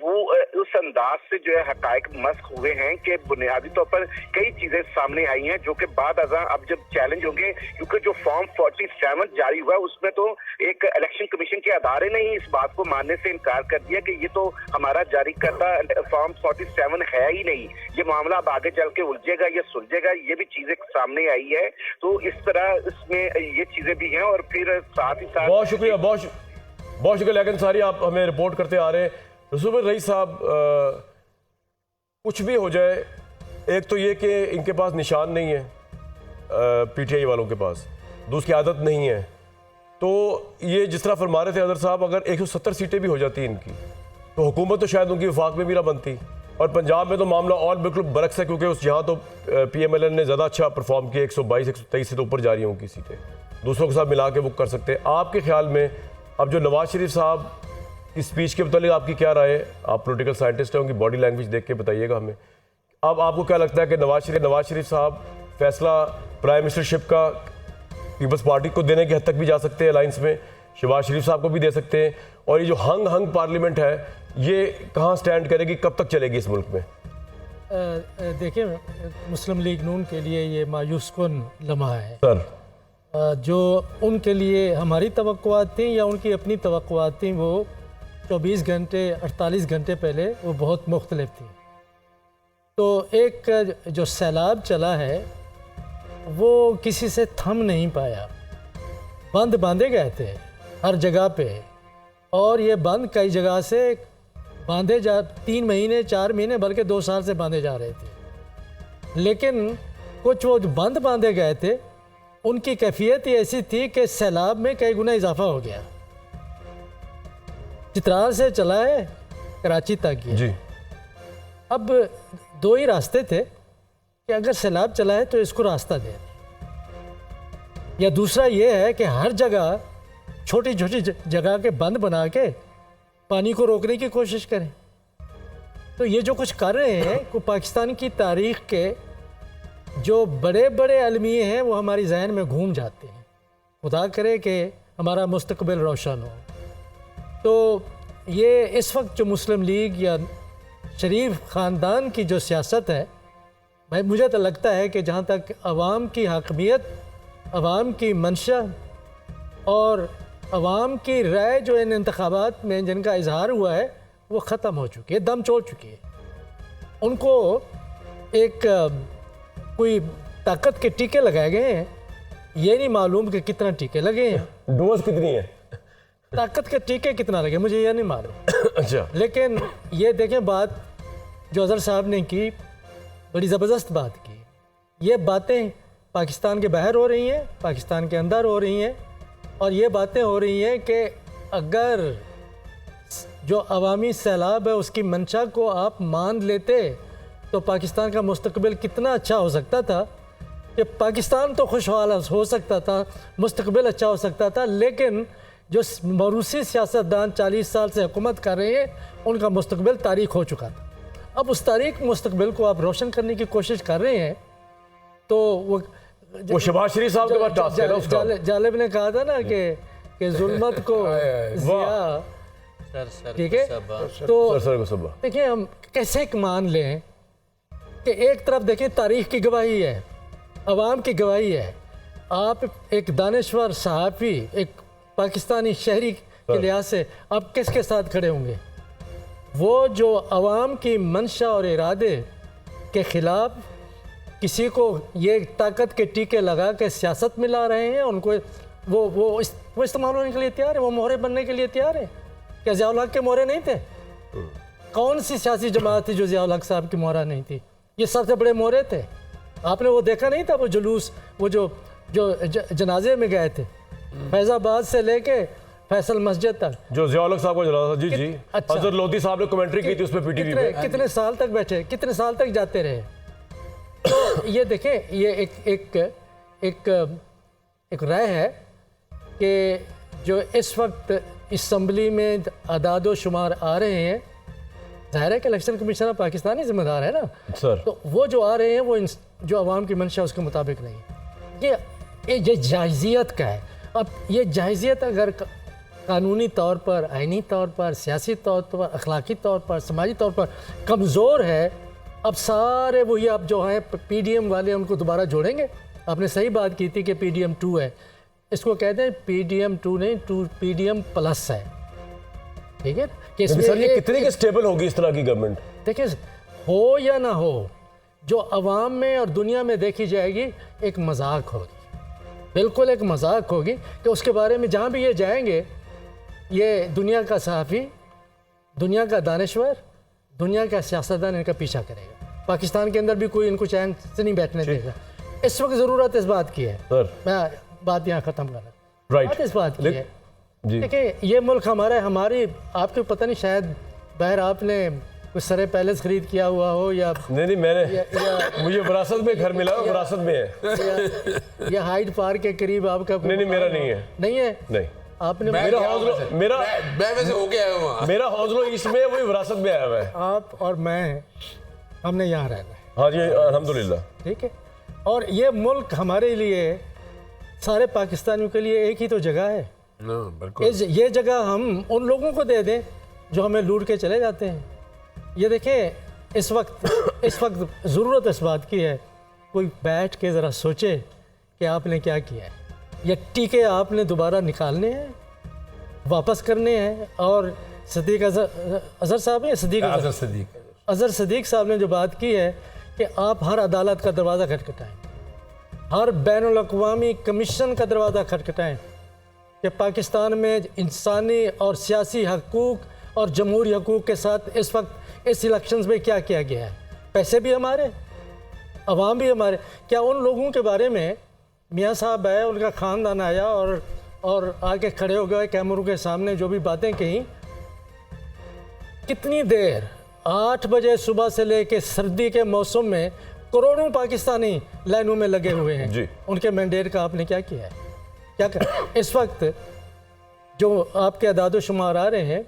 वो उस अंदाज से जो है हकायक मस्क हुए हैं कि बुनियादी तौर पर कई चीजें सामने आई हैं जो कि बाद अज़ां अब जब चैलेंज होंगे, क्योंकि जो फॉर्म 47 जारी हुआ उसमें तो एक इलेक्शन कमीशन के अदारे ने ही इस बात को मानने से इनकार कर दिया कि ये तो हमारा जारी करदा फॉर्म 47 है ही नहीं, ये मामला अब आगे चल के उलझेगा, ये सुलझेगा, ये भी चीजें सामने आई है। तो इस तरह इसमें ये चीजें भी हैं। और फिर साथ ही साथ बहुत शुक्रिया लेकिन सारी आप हमें रिपोर्ट करते आ रहे हैं। रसूल रईस साहब, कुछ भी हो जाए, एक तो ये कि इनके पास निशान नहीं है पीटीआई वालों के पास, दूसरी आदत नहीं है, तो ये जिस तरह फरमा रहे थे अदर साहब, अगर 170 सीटें भी हो जाती इनकी तो हुकूमत तो शायद उनकी वफाक में भी ना बनती। और पंजाब में तो मामला और बिल्कुल बरक्स है, क्योंकि उस यहाँ तो PMLN ने ज़्यादा अच्छा परफॉर्म किया, 122-123 से तो ऊपर जा रही है उनकी सीटें, दूसरों के साथ मिला के वो कर सकते हैं। आपके ख्याल में अब जो नवाज शरीफ साहब की स्पीच के मतलब आपकी क्या राय है? आप पॉलिटिकल साइंटिस्ट हैं, उनकी बॉडी लैंग्वेज देख के बताइएगा हमें। अब आपको क्या लगता है कि नवाज शरीफ साहब फैसला प्राइम मिनिस्टरशिप का पीपल्स पार्टी को देने की हद तक भी जा सकते हैं, अलायंस में शहबाज शरीफ साहब को भी दे सकते हैं, और ये जो हंग पार्लियामेंट है ये कहाँ स्टैंड करेगी, कब तक चलेगी इस मुल्क में? देखिए, मुस्लिम लीग नून के लिए ये मायूसकुन लम्हा है सर। जो उनके लिए हमारी तवक्कुआत थी या उनकी अपनी तवक्कुआत थी, वो 24 घंटे 48 घंटे पहले वो बहुत मुख्तलिफ थी। तो एक जो सैलाब चला है वो किसी से थम नहीं पाया, बंद बांधे गए थे हर जगह पे, और ये बंद कई जगह से बांधे 3 महीने 4 महीने बल्कि 2 साल से बांधे जा रहे थे। लेकिन कुछ वो जो बंद बांधे गए थे उनकी कैफियत ही ऐसी थी कि सैलाब में कई गुना इजाफा हो गया। चित्राल से चला है कराची तक जी। अब 2 ही रास्ते थे कि अगर सैलाब चला है तो इसको रास्ता दे, या दूसरा ये है कि हर जगह छोटी छोटी जगह के बंद बना के पानी को रोकने की कोशिश करें। तो ये जो कुछ कर रहे हैं वो पाकिस्तान की तारीख के जो बड़े बड़े अलमिये हैं वो हमारी जहन में घूम जाते हैं। खुदा करे कि हमारा मुस्तकबिल रोशन हो। तो ये इस वक्त जो मुस्लिम लीग या शरीफ ख़ानदान की जो सियासत है, भाई मुझे तो लगता है कि जहाँ तक अवाम की हाकमियत, अवाम की मंशा और अवाम की राय जो इन इंतखाबात में जिनका इजहार हुआ है वो ख़त्म हो चुकी है, दम छोड़ चुकी है। उनको एक कोई ताकत के टीके लगाए गए हैं, ये नहीं मालूम कि कितना टीके लगे हैं, डोज कितनी है, ताकत के टीके कितना लगे मुझे ये नहीं मालूम। अच्छा, लेकिन ये देखें बात जो अज़हर साहब ने की, बड़ी ज़बरदस्त बात की। ये बातें पाकिस्तान के बाहर हो रही हैं, पाकिस्तान के अंदर हो रही हैं, और ये बातें हो रही हैं कि अगर जो अवामी सैलाब है उसकी मंशा को आप मान लेते तो पाकिस्तान का मुस्तकबिल कितना अच्छा हो सकता था कि पाकिस्तान तो खुशहाल हो सकता था, मुस्तकबिल अच्छा हो सकता था। लेकिन जो मरूसी सियासतदान 40 साल से हुकूमत कर रहे हैं उनका मुस्तकबिल तारीख हो चुका था। अब उस तारीख मुस्तकबिल को आप रोशन करने की कोशिश कर रहे हैं। तो वो शहबाज शरीफ साहब के बाद टास्क है ना उसका। जालिब ने कहा था ना कि जुल्मत को जिया, ठीक है। तो देखिए हम कैसे मान लें कि एक तरफ देखें तारीख की गवाही है, अवाम की गवाही है, आप एक दानिश्वर सहाफ़ी, एक पाकिस्तानी शहरी के लिहाज से आप किसके साथ खड़े होंगे? वो जो अवाम की मंशा और इरादे के ख़िलाफ़ किसी को ये ताकत के टीके लगा के सियासत में ला रहे हैं, उनको वो इस्तेमाल होने के लिए तैयार है, वो मोहरे बनने के लिए तैयार है। क्या ज़िया उल हक के मोहरे नहीं थे? कौन सी सियासी जमात थी जो ज़िया उल हक साहब की मोहरा नहीं थी? ये सबसे बड़े मोहरे थे। आपने वो देखा नहीं था वो जुलूस, वो जो जनाजे में गए थे फैज़ाबाद से लेके फैसल मस्जिद तक, जो ज़िया उल हक साहब को जलाया था। जी जी, अच्छा, हज़रत लोधी साहब ने कमेंट्री की थी उसमें पीटीवी पे। कितने साल तक बैठे, कितने साल तक जाते रहे। तो ये देखें, ये एक राय है कि जो इस वक्त असम्बली में अदाद शुमार आ रहे हैं, ज़ाहिर है कि इलेक्शन कमीशन पाकिस्तानी जिम्मेदार है ना सर, तो वो जो आ रहे हैं वो जो अवाम की मंशा उसके मुताबिक नहीं। ये जायज़ियत का है। अब ये जायज़ियत अगर कानूनी तौर पर, आइनी तौर पर, सियासी तौर पर, अखलाकी तौर पर, समाजी तौर पर कमज़ोर है, अब सारे वही आप जो हैं PDM वाले उनको दोबारा जोड़ेंगे। आपने सही बात की थी कि PDM 2 है, इसको कहते हैं PDM 2 नहीं, PDM प्लस है, ठीक है। कि सर ये कितने के स्टेबल होगी इस तरह की गवर्नमेंट? देखिए, हो या ना हो, जो अवाम में और दुनिया में देखी जाएगी एक मजाक होगी, बिल्कुल एक मजाक होगी कि उसके बारे में जहाँ भी ये जाएंगे, ये दुनिया का सहाफ़ी, दुनिया का दानिश्वर, दुनिया का सियासतदान इनका पीछा करेगा। पाकिस्तान के अंदर भी कोई इनको चैन से नहीं बैठने देगा। इस वक्त ज़रूरत इस बात की है सर, मैं बात यहाँ ख़त्म कर रहा हूँ, इस बात की है। देखिए ये मुल्क हमारा है, हमारी आपको पता नहीं, शायद बाहर आपने कुछ सरे पैलेस खरीद किया हुआ हो या नहीं मैंने मुझे विरासत में घर मिला, विरासत में है, या हाइड पार्क के करीब आपका नहीं मेरा नहीं है, नहीं है, नहीं आपने मेरा हौसला, मैं वैसे हो गया हूँ, मेरा हौसला इसमें वही विरासत में आया हुआ है। आप और मैं, हमने यहाँ रहना है। हाँ जी अल्हम्दुलिल्लाह, ठीक है। और ये मुल्क हमारे लिए, सारे पाकिस्तानियों के लिए एक ही तो जगह है। ये जगह हम उन लोगों को दे दें जो हमें लूट के चले जाते हैं। ये देखें, इस वक्त ज़रूरत इस बात की है, कोई बैठ के ज़रा सोचे कि आपने क्या किया है। ये टीके आपने दोबारा निकालने हैं, वापस करने हैं। और सदीक अज़हर साहब हैं, अज़हर सदीक साहब ने जो बात की है कि आप हर अदालत का दरवाज़ा खटखटाएँ, हर बैनुल अक़वामी कमीशन का दरवाज़ा खटखटाएँ कि पाकिस्तान में इंसानी और सियासी हकूक़ और जमहूरी हकूक़ के साथ इस वक्त इस इलेक्शंस में क्या किया गया है। पैसे भी हमारे, अवाम भी हमारे। क्या उन लोगों के बारे में मियाँ साहब आए, उनका ख़ानदान आया और आके खड़े हो गए कैमरों के सामने, जो भी बातें कहीं, कितनी देर, 8 बजे सुबह से लेके सर्दी के मौसम में करोड़ों पाकिस्तानी लाइनों में लगे हुए हैं जी। उनके मैंडेट का आपने क्या किया है? क्या कर इस वक्त जो आपके अदाद शुमार आ रहे हैं,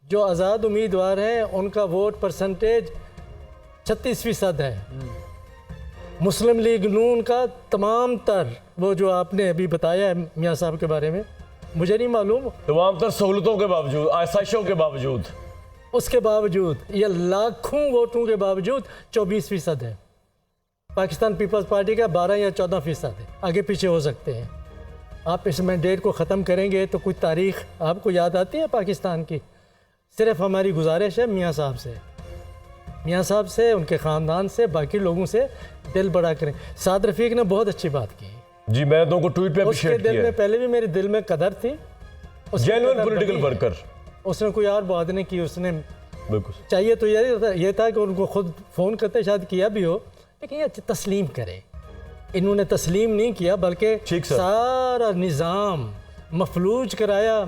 जो आज़ाद उम्मीदवार हैं उनका वोट परसेंटेज 36% है, मुस्लिम लीग नून का तमाम तर वो जो आपने अभी बताया है मियाँ साहब के बारे में, मुझे नहीं मालूम, तमाम तर सहूलतों के बावजूद, आसाइशों के बावजूद, उसके बावजूद या लाखों वोटों के बावजूद 24% है। पाकिस्तान पीपल्स पार्टी का 12 या 14% है, आगे पीछे हो सकते हैं। आप इस मैंडेट को ख़त्म करेंगे तो कुछ तारीख आपको याद आती है पाकिस्तान की। सिर्फ हमारी गुजारिश है मियाँ साहब से, उनके ख़ानदान से, बाकी लोगों से दिल बड़ा करें। साद रफ़ीक ने बहुत अच्छी बात की जी, मैं तुमको ट्वीट पे उसके अप्रिशिएट दिल किया। में पहले भी मेरे दिल में कदर थी, जेन्युइन पॉलिटिकल वर्कर, उसने कोई और बात नहीं की। उसने बिल्कुल चाहिए तो ये था कि उनको खुद फ़ोन करते, शायद किया भी हो, लेकिन ये तस्लीम करें। इन्होंने तस्लीम नहीं किया, बल्कि ठीक सर। सारा निज़ाम मफलूज कराया,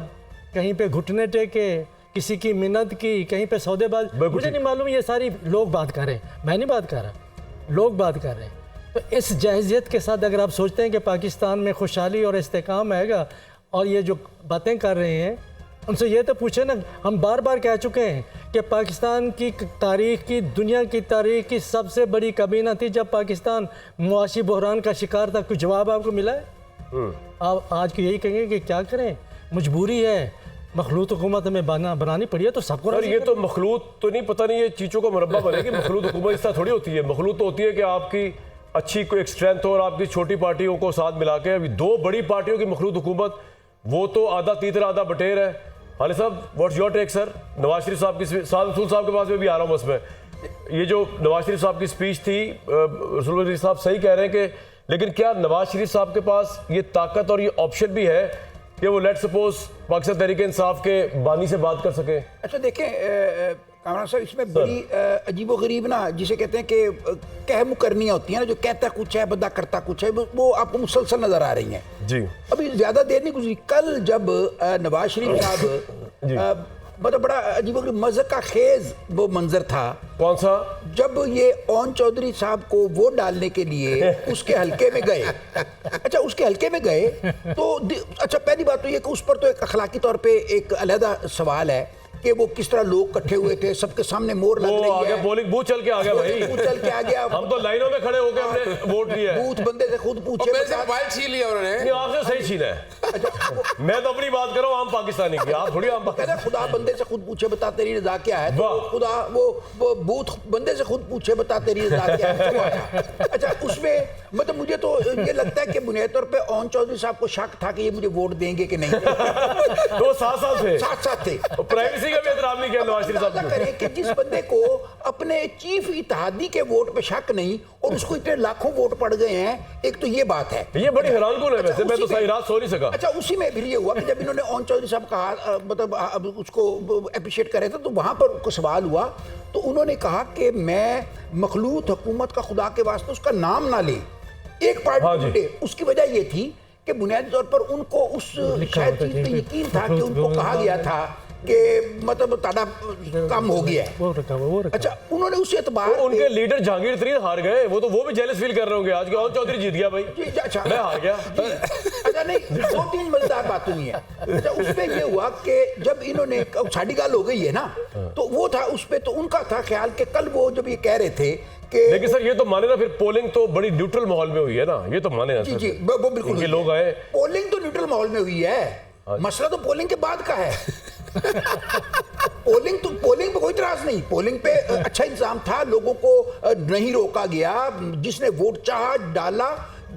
कहीं पे घुटने टेके, किसी की मिन्नत की, कहीं पे सौदेबाज। मुझे नहीं मालूम, ये सारी लोग बात कर रहे हैं, मैं नहीं बात कर रहा, लोग बात कर रहे हैं। तो इस जायज़ियत के साथ अगर आप सोचते हैं कि पाकिस्तान में खुशहाली और इस्तेकाम आएगा, और ये जो बातें कर रहे हैं उनसे ये तो पूछे ना। हम बार बार कह चुके हैं कि पाकिस्तान की तारीख़ की, दुनिया की तारीख़ की सबसे बड़ी कमीना थी जब पाकिस्तान मुआशी बहरान का शिकार था। कुछ जवाब आपको मिला है? आप आज को यही कहेंगे कि क्या करें, मजबूरी है, मखलूत हुकूमत हमें बनानी पड़ी है, तो सबको सर ये तो मखलूत तो नहीं, पता नहीं ये चीज़ों का मुरब्बा बनेगी। मखलूत हुकूमत इस तरह थोड़ी होती है। मखलूत तो होती है कि आपकी अच्छी कोई एक स्ट्रेंथ हो और आपकी छोटी पार्टियों को साथ मिला के। अभी दो बड़ी पार्टियों की मखलूत हुकूमत, वो तो आधा तीसरा आधा बटेर है। Hali sahab, what's your take sir? Nawaz Sharif sahab की, साद रसूल साहब के पास में भी आ रहा हूँ बस में। ये जो नवाज शरीफ साहब की स्पीच थी, रसूल साहब सही कह रहे हैं कि, लेकिन क्या नवाज शरीफ साहब के पास ये ताकत और ये ऑप्शन भी है कि वो लेट सपोज पाकिस्तान तहरीक इंसाफ के बानी से बात कर सके? अच्छा देखें कामरान साहब, इसमें बड़ी अजीबो गरीब ना, जिसे कहते हैं कि कह मुकरनियाँ होती हैं ना, जो कहता कुछ है बंदा करता कुछ है, वो आपको मुसलसल नजर आ रही हैं जी। अभी ज्यादा देर नहीं गुजरी, कल जब नवाज शरीफ साहब मतलब बड़ा अजीबो गरीब मज़हक का खेज वो मंजर था। कौन सा? जब ये ओन चौधरी साहब को वोट डालने के लिए उसके हलके में गए। अच्छा, उसके हलके में गए तो अच्छा, पहली बात तो ये कि उस पर तो एक अखलाकी तौर पे एक अलहदा सवाल है कि वो किस तरह लोग इकट्ठे हुए थे, सबके सामने मोर लग रही है। पोलिंग बूथ चल के आ गया भाई, बूथ चल के आ गया। हम तो लाइनों में खड़े होकर हमने वोट लिया है। बूथ बंदे से खुद पूछे, मोबाइल छीन लिया उन्होंने। आपसे सही छीना है। मैं तो अपनी बात कर रहा हूँ आम पाकिस्तानी की, आप थोड़ी आम पाकिस्तानी। खुदा बंदे से खुद पूछे बता तेरी रजा क्या है, तो खुदा वो बूथ बंदे से खुद पूछे बता तेरी रजा क्या है। अच्छा, उसमें मतलब मुझे तो ये लगता है कि बुनियादी तौर पे ओन चौधरी साहब को शक था कि ये मुझे वोट देंगे कि नहीं। तो साथ थे, प्राइवेसी का भी एहतराम नहीं किया नवाज शरीफ साहब ने। करें कि जिस बंदे को अपने चीफ इत्तेहादी के वोट पे शक नहीं और उसको इतने लाखों वोट पड़ गए हैं, एक तो ये बात है। ये बड़ी हैरानकुन है वैसे, मैं तो सही रात सो नहीं सका। अच्छा, उसी में फिर ये हुआ कि जब इन्होंने ओन चौधरी साहब कहा, मतलब उसको अप्रिशिएट कर रहे थे, तो वहां पर को सवाल हुआ तो उन्होंने कहा कि मैं मखलूत हुकूमत का खुदा के वास्ते उसका नाम ना ले, एक पार्टी। उसकी वजह ये थी कि बुनियादी तौर पर उनको उस शायद चीज पे यकीन था कि उनको कहा गया था कि मतलब ताड़ा कम हो गया है। अच्छा, उन्होंने उस एतबार उनके लीडर जहांगीर तरीन हार गए, वो भी जेलस फील कर रहे होंगे आज के। ओन चौधरी जीत गया भाई, अच्छा मैं हार गया। अच्छा, नहीं, दो तीन मजेदार बात हुई है। अच्छा, उसमें ये हुआ कि जब इन्होंने साड़ी गाल हो गई है ना, तो वो था उस पे, तो उनका था ख्याल कि कल वो जब ये कह रहे थे कि, लेकिन सर ये तो माने ना, फिर पोलिंग तो बड़ी न्यूट्रल माहौल में हुई है ना, ये तो माने ना। जी, वो बिल्कुल लोग आए, पोलिंग तो न्यूट्रल माहौल में हुई है, मसला तो पोलिंग के बाद का है। पोलिंग पे कोई इतराज नहीं, पोलिंग पे अच्छा इंतजाम था, लोगों को नहीं रोका गया, जिसने वोट चाहा डाला,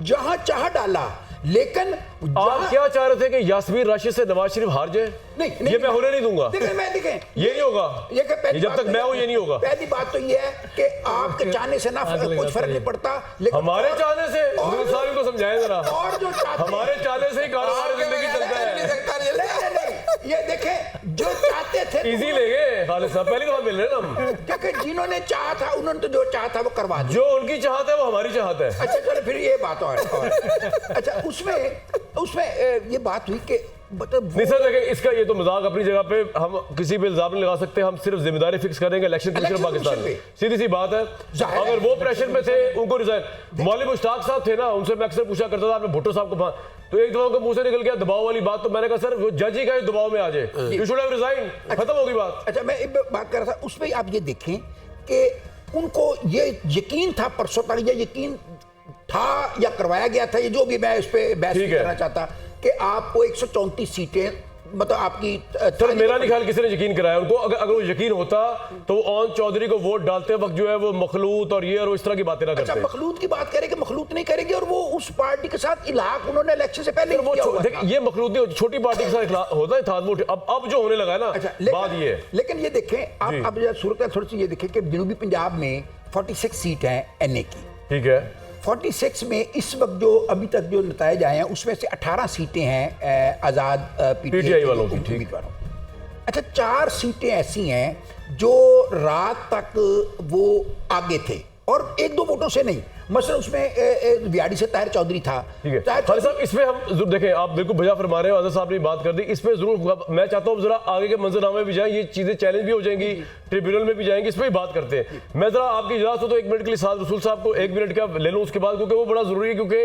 जहां चाहा डाला। लेकिन आप क्या चाह रहे थे कि यास्मीन राशिद से नवाज शरीफ हार जाए? नहीं, ये मैं होने नहीं दूंगा। देखें ये नहीं होगा, ये जब तक मैं हूं ये नहीं होगा। पहली बात तो ये है कि आपके चाहने से ना कुछ फर्क नहीं पड़ता, लेकिन हमारे चाहने से साहब को समझाएं जरा। और जो हमारे चाहने से ही कारोबार जिंदगी चलता है। ये देखें, जो चाहते थे इजी ले गए खालिद साहब, पहली दफा मिल रहे हैं हम। क्योंकि जिन्होंने चाहा था उन्होंने तो जो चाहा था वो करवा दिया। जो उनकी चाहत है वो हमारी चाहत है। अच्छा, चलो फिर ये बात और अच्छा, उसमें ये बात हुई कि मतलब नहीं सर, देखिए इसका ये तो मजाक अपनी जगह पे, हम किसी पे इल्जाम नहीं लगा सकते, हम सिर्फ जिम्मेदारी फिक्स करेंगे इलेक्शन कमीशन ऑफ पाकिस्तान में। सीधी सी बात है, अगर वो प्रेशर में थे उनको रिजाइन। मौलवी मुश्ताक साहब थे ना, उनसे मैं अक्सर पूछा करता था, आपने भुट्टो साहब को, तो एक दफा मुंह से निकल गया दबाव वाली बात, तो मैंने कहा सर वो जज ही का दबाव में आ जाए, यू शुड हैव रिजाइन, खत्म हो गई बात। अच्छा, मैं एक बात कर रहा था, उसमें आप ये देखें कि उनको ये यकीन था परसों तक, ये यकीन था या करवाया गया था, ये जो भी मैं इस पे बहस नहीं करना चाहता, कि आपको 134 सीटें मतलब आपकी सर मेरा नहीं ख्याल किसी ने यकीन कराया उनको। अगर वो यकीन होता तो वो ओन चौधरी को वोट डालते वक्त जो है वो मखलूत और ये और इस तरह की बातें ना करते। अच्छा, मखलूत की बात करें कि मखलूत नहीं करेंगे, और वो उस पार्टी के साथ इलाक उन्होंने इलेक्शन से पहले वो ये मखलूत नहीं, छोटी पार्टी के साथ होता है था वो। अब जो होने लगा है ना, बात ये है। लेकिन ये देखें आप, अब सूरत थोड़ी सी ये देखें कि जनूबी पंजाब में 46 सीट हैं एनए की, ठीक है। 46 में इस वक्त जो अभी तक जो नतायज आए हैं उसमें से 18 सीटें हैं आज़ाद पीटीआई वालों की, ठीक। अच्छा, 4 सीटें ऐसी हैं जो रात तक वो आगे थे और 1-2 वोटों से नहीं। मसलन उसमें वियाड़ी से ताहिर चौधरी था। ठीक है खालिद साहब, इसमें हम देखें, आप बिल्कुल बजा फरमा रहे हो, आज़ाद साहब ने बात कर दी। इसमें जरूर मैं चाहता हूँ जरा आगे के मंजरनामे भी जाएं, ये चीजें चैलेंज भी हो जाएंगी, ट्रिब्यूनल में भी जाएंगे, इस पर भी बात करते हैं। मैं जरा आपकी इजाजत हो तो 1 मिनट के लिए साद रसूल साहब को 1 मिनट का ले लूँ उसके बाद, क्योंकि वो बड़ा जरूरी है। क्योंकि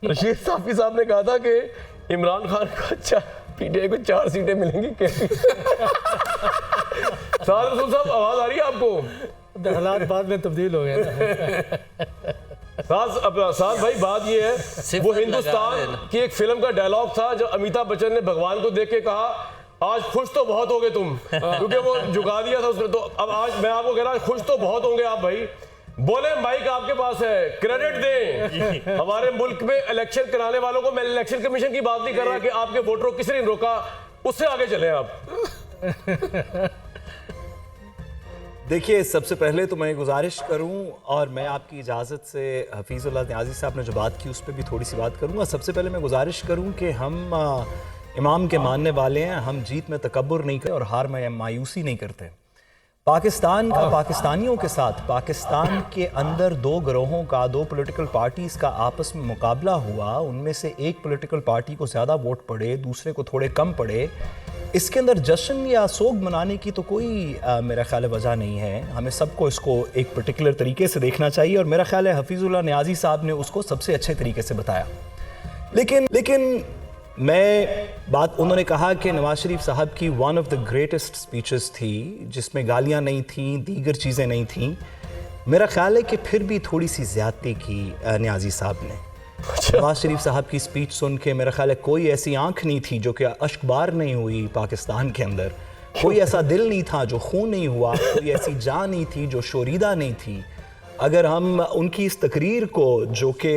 रशीद साफी साहब ने कहा था कि इमरान खान को पीटीआई को 4 सीटें मिलेंगी कैसी। साद रसूल साहब आवाज आ रही है आपको? हालात बाद में तब्दील हो गए। साथ भाई बात ये है, वो हिंदुस्तान की एक फिल्म का डायलॉग था जब अमिताभ बच्चन ने भगवान को देख के कहा आज खुश तो बहुत होगे तुम, क्योंकि वो झुका दिया था उसने। तो अब आज मैं आपको कह रहा हूं खुश तो बहुत होंगे आप भाई। बोले माइक आपके पास है, क्रेडिट दें। हमारे मुल्क में इलेक्शन कराने वालों को, मैं इलेक्शन कमीशन की बात नहीं कर रहा कि आपके वोटरों किसी ने रोका, उससे आगे चले आप। देखिए, सबसे पहले तो मैं गुजारिश करूं, और मैं आपकी इजाज़त से हफीज़ुल्लाह न्याज़ी साहब ने जो बात की उस पर भी थोड़ी सी बात करूंगा। सबसे पहले मैं गुजारिश करूं कि हम इमाम के मानने वाले हैं, हम जीत में तकब्बुर नहीं करते और हार में मायूसी नहीं करते। पाकिस्तान का पाकिस्तानियों के साथ, पाकिस्तान के अंदर 2 गिरोहों का, 2 पॉलिटिकल पार्टीज़ का आपस में मुकाबला हुआ। उनमें से एक पॉलिटिकल पार्टी को ज़्यादा वोट पड़े, दूसरे को थोड़े कम पड़े। इसके अंदर जश्न या सोग मनाने की तो कोई मेरा ख्याल है वजह नहीं है। हमें सबको इसको एक पर्टिकुलर तरीके से देखना चाहिए, और मेरा ख्याल है हफीज़ुल्लाह न्याज़ी साहब ने उसको सबसे अच्छे तरीके से बताया। लेकिन मैं बात, उन्होंने कहा कि नवाज शरीफ साहब की one of the greatest speeches थी जिसमें गालियां नहीं थी, दीगर चीज़ें नहीं थी। मेरा ख्याल है कि फिर भी थोड़ी सी ज़्यादती की न्याज़ी साहब ने। नवाज शरीफ साहब की स्पीच सुन के मेरा ख्याल है कोई ऐसी आंख नहीं थी जो कि अश्कबार नहीं हुई पाकिस्तान के अंदर, कोई ऐसा दिल नहीं था जो खून नहीं हुआ, कोई ऐसी जान नहीं थी जो शोरीदा नहीं थी। अगर हम उनकी इस तकरीर को, जो कि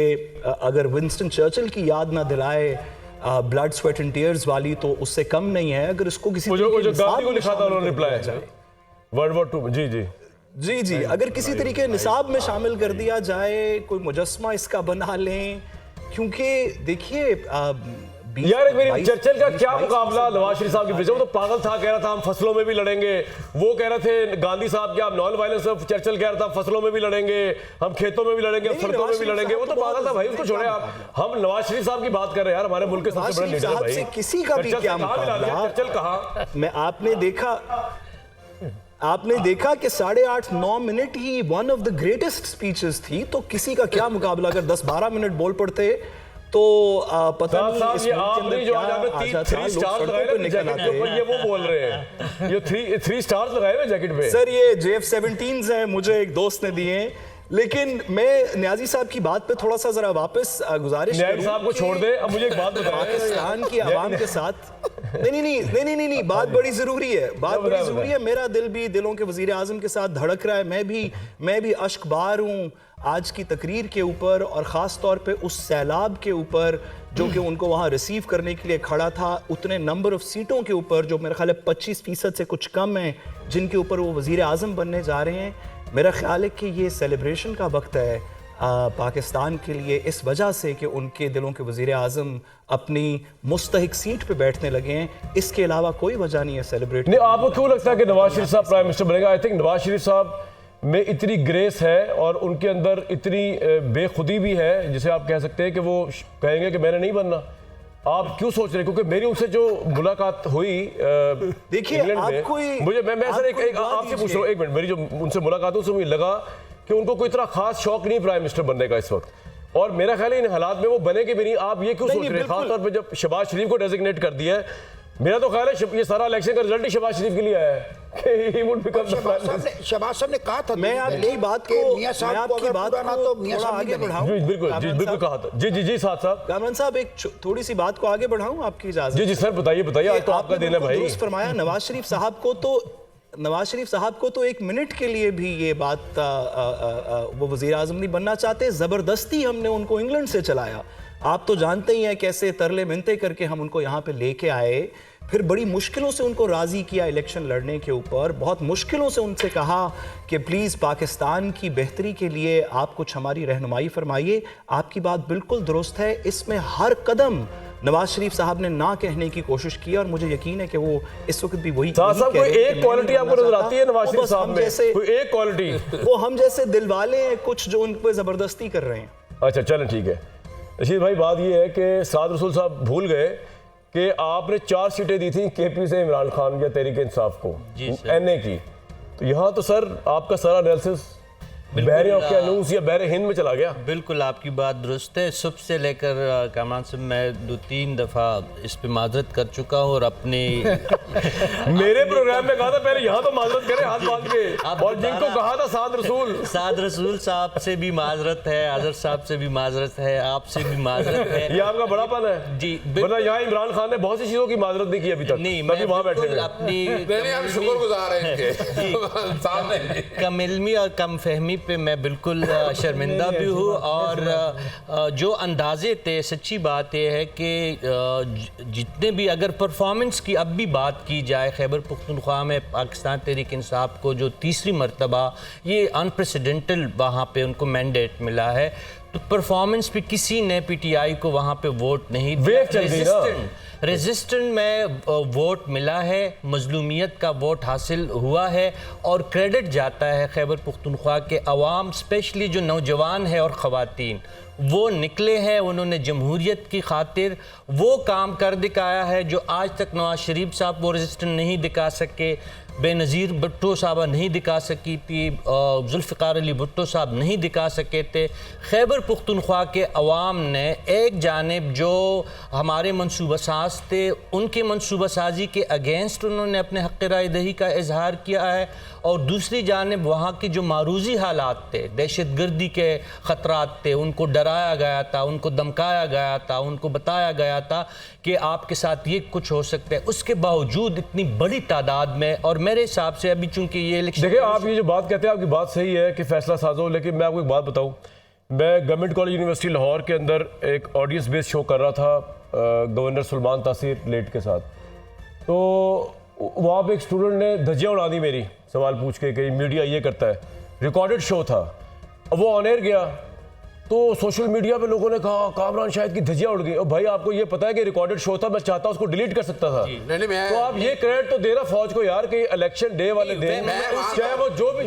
अगर विंस्टन चर्चिल की याद ना दिलाए ब्लड स्वेट एंड टीयर्स वाली, तो उससे कम नहीं है। अगर इसको किसी जी अगर किसी तरीके निसाब में शामिल कर दिया जाए, कोई मुजस्मा इसका बना लें, क्योंकि देखिए यार मेरी चर्चिल का क्या मुकाबला नवाज शरीफ साहब के पीछे। वो तो पागल था, कह रहा था हम फसलों में भी लड़ेंगे। वो कह रहे थे गांधी साहब क्या नॉन वायलेंस, चर्चिल कह रहा था फसलों में भी लड़ेंगे, हम खेतों में भी लड़ेंगे, हम सड़कों में भी लड़ेंगे। वो तो पागल था भाई, उसको छोड़े आप। हम नवाज शरीफ साहब की बात कर रहे हैं यार, हमारे मुल्क के सबसे बड़े लीडर भाई। किसी का भी क्या मुकाबला, चर्चिल कहा मैं आपने देखा कि 8.5-9 minute he one of the greatest speeches थी। तो किसी का क्या मुकाबला, अगर 10-12 मिनट बोल पड़ते तो पता नहीं इस आपने जो आज आपने 3 स्टार्स लगाए ना जैकेट पे, ये वो बोल रहे हैं, ये 3 स्टार्स लगाए हुए जैकेट पे। सर ये JF-17s हैं, मुझे एक दोस्त ने दिए। लेकिन मैं न्याजी साहब की बात पे थोड़ा सा जरा वापस गुजारिश न्याजी साहब को छोड़ दे। अब मुझे एक बात बताएं, पाकिस्तान की आवाम के साथ नहीं, बात बड़ी जरूरी है, बात बड़ी जरूरी है। मेरा दिल भी दिलों के वजीर आजम के साथ धड़क रहा है। मैं भी अश्कबार हूँ आज की तकरीर के ऊपर, और ख़ास तौर पे उस सैलाब के ऊपर जो कि उनको वहाँ रिसीव करने के लिए खड़ा था, उतने नंबर ऑफ सीटों के ऊपर जो मेरा ख्याल है 25% से कुछ कम है, जिनके ऊपर वो वजीर आजम बनने जा रहे हैं। मेरा ख्याल है कि ये सेलिब्रेशन का वक्त है पाकिस्तान के लिए, इस वजह से कि उनके दिलों के वज़ीर आज़म अपनी मुस्तहिक सीट पे बैठने लगे हैं। इसके अलावा कोई वजह नहीं है सेलिब्रेट। नहीं, आपको क्यों लगता है कि नवाज शरीफ साहब प्राइम मिनिस्टर बनेगा? आई थिंक नवाज शरीफ साहब में इतनी ग्रेस है और उनके अंदर इतनी बेखुदी भी है, जिसे आप कह सकते हैं कि वो कहेंगे कि मैंने नहीं बनना। आप क्यों सोच रहे हैं? क्योंकि मेरी उनसे जो मुलाकात हुई देखिए, मुझे मैं सर एक आपसे पूछ रहा हूँ, 1 मिनट, मेरी जो उनसे मुलाकात हुई मुझे लगा कि उनको कोई इतना खास शौक नहीं प्राइम मिनिस्टर बनने का इस वक्त, और मेरा ख्याल है इन हालात में वो बनेंगे भी नहीं। आप ये क्यों सोच रहे हैं? खासतौर पर जब शहबाज शरीफ को डेजिग्नेट कर दिया है, मेरा तो ख्याल है ये सारा इलेक्शन का रिजल्ट ही शहबाज शरीफ के लिए आया है। कि he would become the prime minister. Shahbaz साहब ने कहा था, मैं आपकी बात को मियां साहब को अगर पूरा ना तो मियां साहब आगे बढ़ाऊं। जी बिल्कुल कहा था। जी साहब कामरान साहब, एक थोड़ी सी बात को आगे बढ़ाऊं, आपकी इजाजत? जी सर, बताइए, आज तो आपका दिन है भाई। दुरुस्त फरमाया। नवाज शरीफ साहब को तो एक मिनट के लिए भी ये बात वो वजीर आजम नहीं बनना चाहते, जबरदस्ती हमने उनको इंग्लैंड से चलाया। आप तो जानते ही हैं कैसे तरले मिनते करके हम उनको यहाँ पे लेके आए, फिर बड़ी मुश्किलों से उनको राज़ी किया इलेक्शन लड़ने के ऊपर, बहुत मुश्किलों से उनसे कहा कि प्लीज़ पाकिस्तान की बेहतरी के लिए आप कुछ हमारी रहनुमाई फरमाइए। आपकी बात बिल्कुल दुरुस्त है, इसमें हर कदम नवाज शरीफ साहब ने ना कहने की कोशिश की और मुझे यकीन है कि वो इस वक्त भी वही साहब कोई एक क्वालिटी आपको नजर आती है नवाज शरीफ साहब में? कोई एक क्वालिटी? वो हम जैसे दिलवाले हैं कुछ जो उन पर ज़बरदस्ती कर रहे हैं। अच्छा चलें, ठीक है। रशीद भाई, बात ये है कि साद रसूल साहब भूल गए कि आपने 4 सीटें दी थी केपी से इमरान खान या तहरीक इंसाफ को, एनए की। तो यहाँ तो सर आपका सारा एनालिसिस बहरे औकानूस या बहरे हिंद में चला गया। बिल्कुल आपकी बात दुरुस्त है। सुबह से लेकर कामरान साहब मैं 2-3 दफ़ा इस पे माजरत कर चुका हूँ और अपने मेरे प्रोग्राम में कहा था पहले यहाँ तो माजरत करें हाथ बांध के, और जिनको कहा था साद रसूल साहब से भी माजरत है, आजर साहब से भी माजरत है, आपसे भी माजरत है। ये आपका बड़ापन है जी। वरना यहाँ इमरान खान ने बहुत सी चीजों की माजरत नहीं की अभी तक। नहीं, मैं वहाँ बैठे अपनी शुक्रगुजार हैं कम इल्मी और कम फहमी पे मैं बिल्कुल शर्मिंदा भी हूँ। और जो अंदाजे थे, सच्ची बात यह है कि जितने भी अगर परफॉर्मेंस की अब भी बात की जाए, खैबर पख्तूनख्वा में पाकिस्तान तहरीक इंसाफ को जो तीसरी मरतबा ये अनप्रेसिडेंटल वहाँ पे उनको मैंडेट मिला है, तो परफॉर्मेंस पे किसी ने पीटीआई को वहाँ पे वोट नहीं दिया। रेजिस्टेंट में वोट मिला है, मजलूमियत का वोट हासिल हुआ है और क्रेडिट जाता है खैबर पख्तूनख्वा के अवाम, स्पेशली जो नौजवान है और ख़वातीन, वो निकले हैं। उन्होंने जमहूरियत की खातिर वो काम कर दिखाया है जो आज तक नवाज शरीफ साहब वो रेजिस्टेंट नहीं दिखा सके, बेनज़ीर भुट्टो साहबा नहीं दिखा सकी थी, जुल्फ़िकार अली भुट्टो साहब नहीं दिखा सके थे। खैबर पख्तूनख्वा के अवाम ने एक जानिब जो हमारे मनसूबा साज थे उनके मनसूबा साजी के अगेंस्ट उन्होंने अपने हक़ राय दही का इजहार किया है, और दूसरी जानिब वहाँ की जो मारूजी हालात थे, दहशतगर्दी के ख़तरात थे, उनको डराया गया था, उनको धमकाया गया था, उनको बताया गया था कि आपके साथ ये कुछ हो सकता है। उसके बावजूद इतनी बड़ी तादाद में, और मेरे हिसाब से अभी चूंकि ये इलेक्शन, देखिए आप ये जो बात कहते हैं आपकी बात सही है कि फैसला साजो, लेकिन मैं आपको एक बात बताऊं, मैं गवर्नमेंट कॉलेज यूनिवर्सिटी लाहौर के अंदर एक ऑडियंस बेस्ड शो कर रहा था गवर्नर सुलेमान तासीर लेट के साथ। तो वहाँ पे एक स्टूडेंट ने धज्जियाँ उड़ा दी मेरी, सवाल पूछ के कि मीडिया ये करता है। रिकॉर्डेड शो था, अब वो ऑन एयर गया तो सोशल मीडिया पे लोगों ने कहा कामरान शायद की धज्जियाँ उड़ गई। और भाई आपको ये पता है कि रिकॉर्डेड शो था, मैं चाहता उसको डिलीट कर सकता था। तो आप ये क्रेडिट तो देना फौज को यार कि इलेक्शन डे वाले दिन चाहे वो जो भी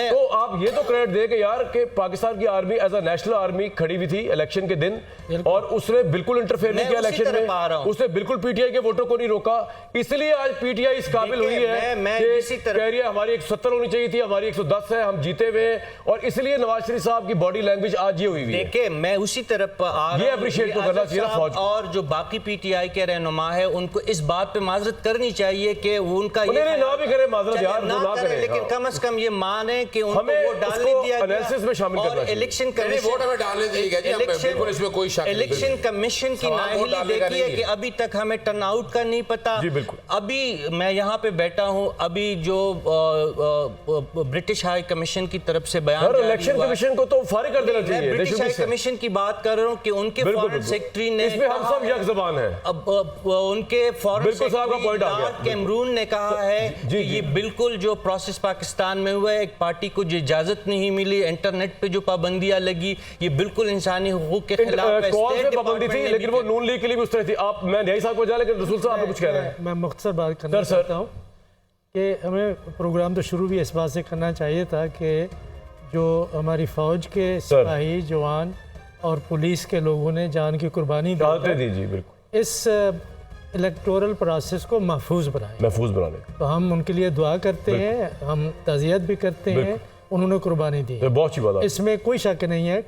तो आप ये तो क्रेडिट दे कि यार कि पाकिस्तान की army as a national army खड़ी हुई थी इलेक्शन के दिन और उसने बिल्कुल इंटरफेयर नहीं किया इलेक्शन में, उसने बिल्कुल पीटीआई के वोटों को नहीं रोका। इसलिए आज पीटीआई इस काबिल हुई है कि कह रही है हमारी 170 होनी चाहिए थी, हमारी 110 है, हम जीते हुए, और इसलिए नवाज शरीफ साहब की बॉडी लैंग्वेज आज ये हुई है। देखिए मैं उसी तरफ ये अप्रिशिएट तो करना चाहिए फौज, और जो बाकी पीटीआई के रहनुमा है उनको इस बात पे माजरत करनी चाहिए कि उनका ये ना भी करे माजरत यार, ना करें, लेकिन कम से कम ये माने कि उनको वोट डालने दिया एनालिसिस में शामिल करना चाहिए। इलेक्शन कमीशन की नाअहली देखी है कि अभी तक हमें टर्नआउट का नहीं पता। अभी मैं यहाँ पे बैठा हूँ, अभी जो ब्रिटिश हाई कमीशन की तरफ से बयान, इलेक्शन कमीशन को तो फारिग कर देना चाहिए। ब्रिटिश हाई कमीशन की बात कर रहा हूँ कि उनके फॉरेन सेक्रेटरी ने, इसमें हम सब एक ज़बान है, उनके फॉरेन सेक्रेटरी कैमरून ने कहा है कि ये बिल्कुल जो प्रोसेस पाकिस्तान में हुआ है, एक पार्टी को जो इजाजत नहीं मिली, इंटरनेट पे जो पाबंदियां लगी, ये बिल्कुल इंसानी हुकूक के खिलाफ है। कौन सी पाबंदी थी, लेकिन वो नून लीग के लिए भी उस तरह थी। आप मैं न्यायी साहब को जा, लेकिन रसूल साहब आप कुछ कह रहे हैं। मैं मुख्तसर बात करना चाहता हूँ कि हमें प्रोग्राम तो शुरू भी इस बात से करना चाहिए था कि जो हमारी फ़ौज के सिपाही जवान और पुलिस के लोगों ने जान की कुर्बानी दी, इस इलेक्टोरल प्रोसेस को महफूज बनाने, तो हम उनके लिए दुआ करते हैं, हम ताज़ियत भी करते हैं। उन्होंने कुर्बानी दी, बहुत अच्छी बात है, इसमें कोई शक नहीं है।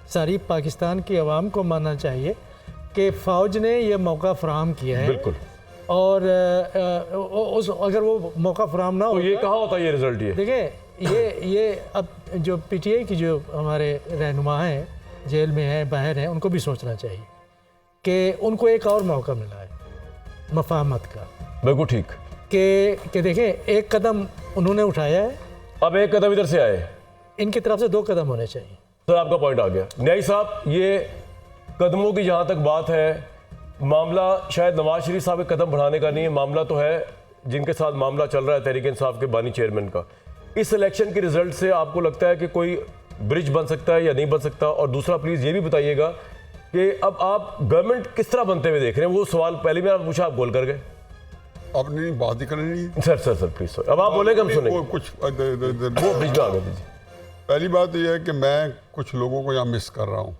सारी पाकिस्तान की आवाम को मानना चाहिए कि फ़ौज ने ये मौका फराहम किया है। बिल्कुल। और उस अगर वो मौका फराहम ना हो तो ये कहाँ होता है ये रिजल्ट? ये देखें, ये अब जो पीटीआई की जो हमारे रहनुमा हैं जेल में हैं, बाहर हैं, उनको भी सोचना चाहिए कि उनको एक और मौका मिला है मफाहमत का। बिल्कुल ठीक। कि देखें, एक कदम उन्होंने उठाया है, अब एक कदम इधर से आए, इनकी तरफ से 2 कदम होने चाहिए। सर आपका पॉइंट आ गया। न्यायी साहब, ये कदमों की जहाँ तक बात है, मामला शायद नवाज शरीफ साहब के कदम बढ़ाने का नहीं है, मामला तो है जिनके साथ मामला चल रहा है तहरीक इंसाफ के बानी चेयरमैन का। इस इलेक्शन के रिजल्ट से आपको लगता है कि कोई ब्रिज बन सकता है या नहीं बन सकता? और दूसरा प्लीज़ ये भी बताइएगा कि अब आप गवर्नमेंट किस तरह बनते हुए देख रहे हैं? वो सवाल पहले मैंने पूछा, आप गोल कर गए। अब नहीं, बात ही करनी नहीं। सर प्लीज सर, अब आप बोलेंगे हम सुनेंगे। कुछ वो बीच में आगे दीजिए। पहली बात यह है कि मैं कुछ लोगों को यहाँ मिस कर रहा हूँ।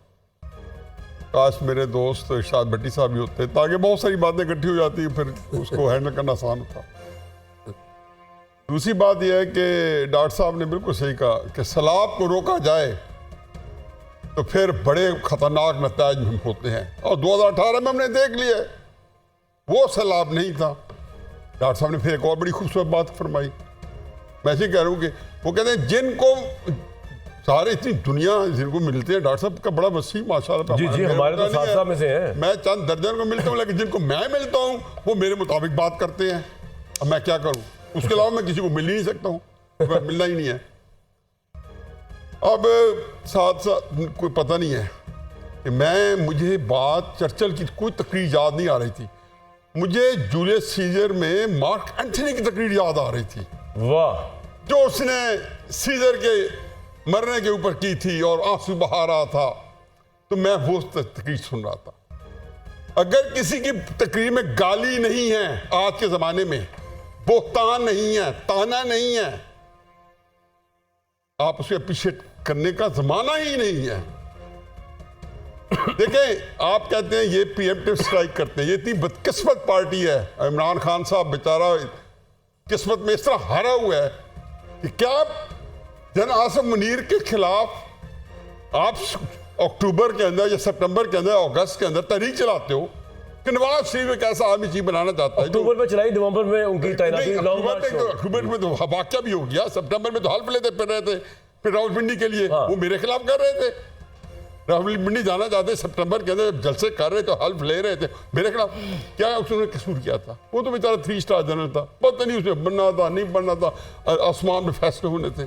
काश मेरे दोस्त इरशाद भट्टी साहब भी होते, ताकि बहुत सारी बातें इकट्ठी हो जाती, फिर उसको हैंडल करना आसान होता। दूसरी बात यह है कि डॉक्टर साहब ने बिल्कुल सही कहा कि सैलाब को रोका जाए तो फिर बड़े खतरनाक नतीजे होते हैं, और 2018 में हमने देख लिया वो सैलाब नहीं था। डॉक्टर साहब ने फिर एक और बड़ी खूबसूरत बात फरमाई। मैं ऐसे कह रहा हूँ कि वो कहते हैं जिनको सारे इतनी दुनिया जिनको मिलते हैं, डॉक्टर साहब का बड़ा वसी माशाल्लाह। जी हमारे तो साथ में से हैं। मैं चंद दर्जन को मिलता हूँ, लेकिन जिनको मैं मिलता हूँ वो मेरे मुताबिक बात करते हैं। अब मैं क्या करूँ, उसके अलावा मैं किसी को मिल ही नहीं सकता हूँ, मिलना ही नहीं है। अब साथ साथ कोई पता नहीं है कि मुझे बात चर्चिल की कोई तकरीर याद नहीं आ रही थी, मुझे जूलियस सीजर में मार्क एंथनी की तकरीर याद आ रही थी। वाह, जो उसने सीजर के मरने के ऊपर की थी और आंसू बहा रहा था, तो मैं वो तकरीर सुन रहा था। अगर किसी की तकरीर में गाली नहीं है आज के जमाने में, बोहतान नहीं है, ताना नहीं है, आप उसे अप्रिशिएट करने का जमाना ही नहीं है। देखें, आप कहते हैं ये प्रीएम्प्टिव स्ट्राइक करते हैं, ये इतनी बदकिस्मत पार्टी है। इमरान खान साहब बेचारा किस्मत में इस तरह हारा हुआ है कि क्या जन आसिफ मुनीर के खिलाफ आप अक्टूबर के अंदर या सितंबर के अंदर, अगस्त के अंदर तहरीक चलाते हो कि नवाज शरीफ एक ऐसा आदमी चीज बनाना चाहता है। अक्टूबर में चलाई, नवंबर में उनकी तैनाती, अक्टूबर में तो वाकया भी हो गया, सितंबर में तो हल्फ लेते फिर रहे थे, फिर रावलपिंडी के लिए वो मेरे खिलाफ कर रहे थे। रावलपिंडी जाना चाहते, सितंबर के अंदर जलसे कर रहे थे, हल्फ ले रहे थे मेरे खिलाफ। क्या उसने कसूर किया था? वो तो बेचारा 3 स्टार जनरल था, पता नहीं उसने बनना था नहीं बनना था, आसमान में फैसले होने थे,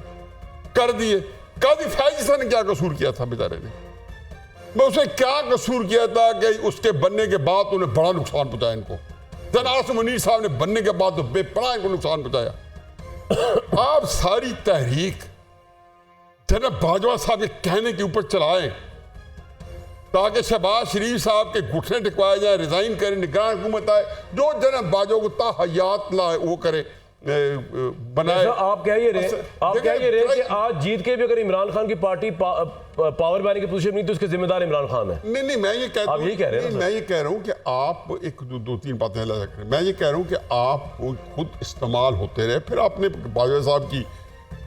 कर दिए। काजी फैज ने क्या कसूर किया था बेचारे ने? मैं उसे क्या कसूर किया था कि उसके बनने के बाद उन्हें बड़ा नुकसान पहुंचाया इनको? जन आसिफ मुनीर साहब ने बनने के बाद तो बेपनाह इनको नुकसान पहुंचाया। आप सारी तहरीक जनरल बाजवा साहब के कहने के ऊपर चलाएं ताकि शहबाज शरीफ साहब के घुटने टिकवाए जाए, रिजाइन करें, निगरान हुकूमत आए, जो जनरल बाजवा को ताहयात लाए वो करे, बनाए। आप कह ये रहे कि आज जीत के भी अगर इमरान खान की पार्टी पावर में आने की पोजीशन नहीं तो उसके जिम्मेदार इमरान खान है। नहीं, मैं ये कहता हूं, मैं ये कह रहा हूं कि आप एक दो तीन बातें अलग रख रहे हैं। मैं ये कह रहा हूं कि आप खुद इस्तेमाल होते रहे, फिर आपने बाजवा साहब की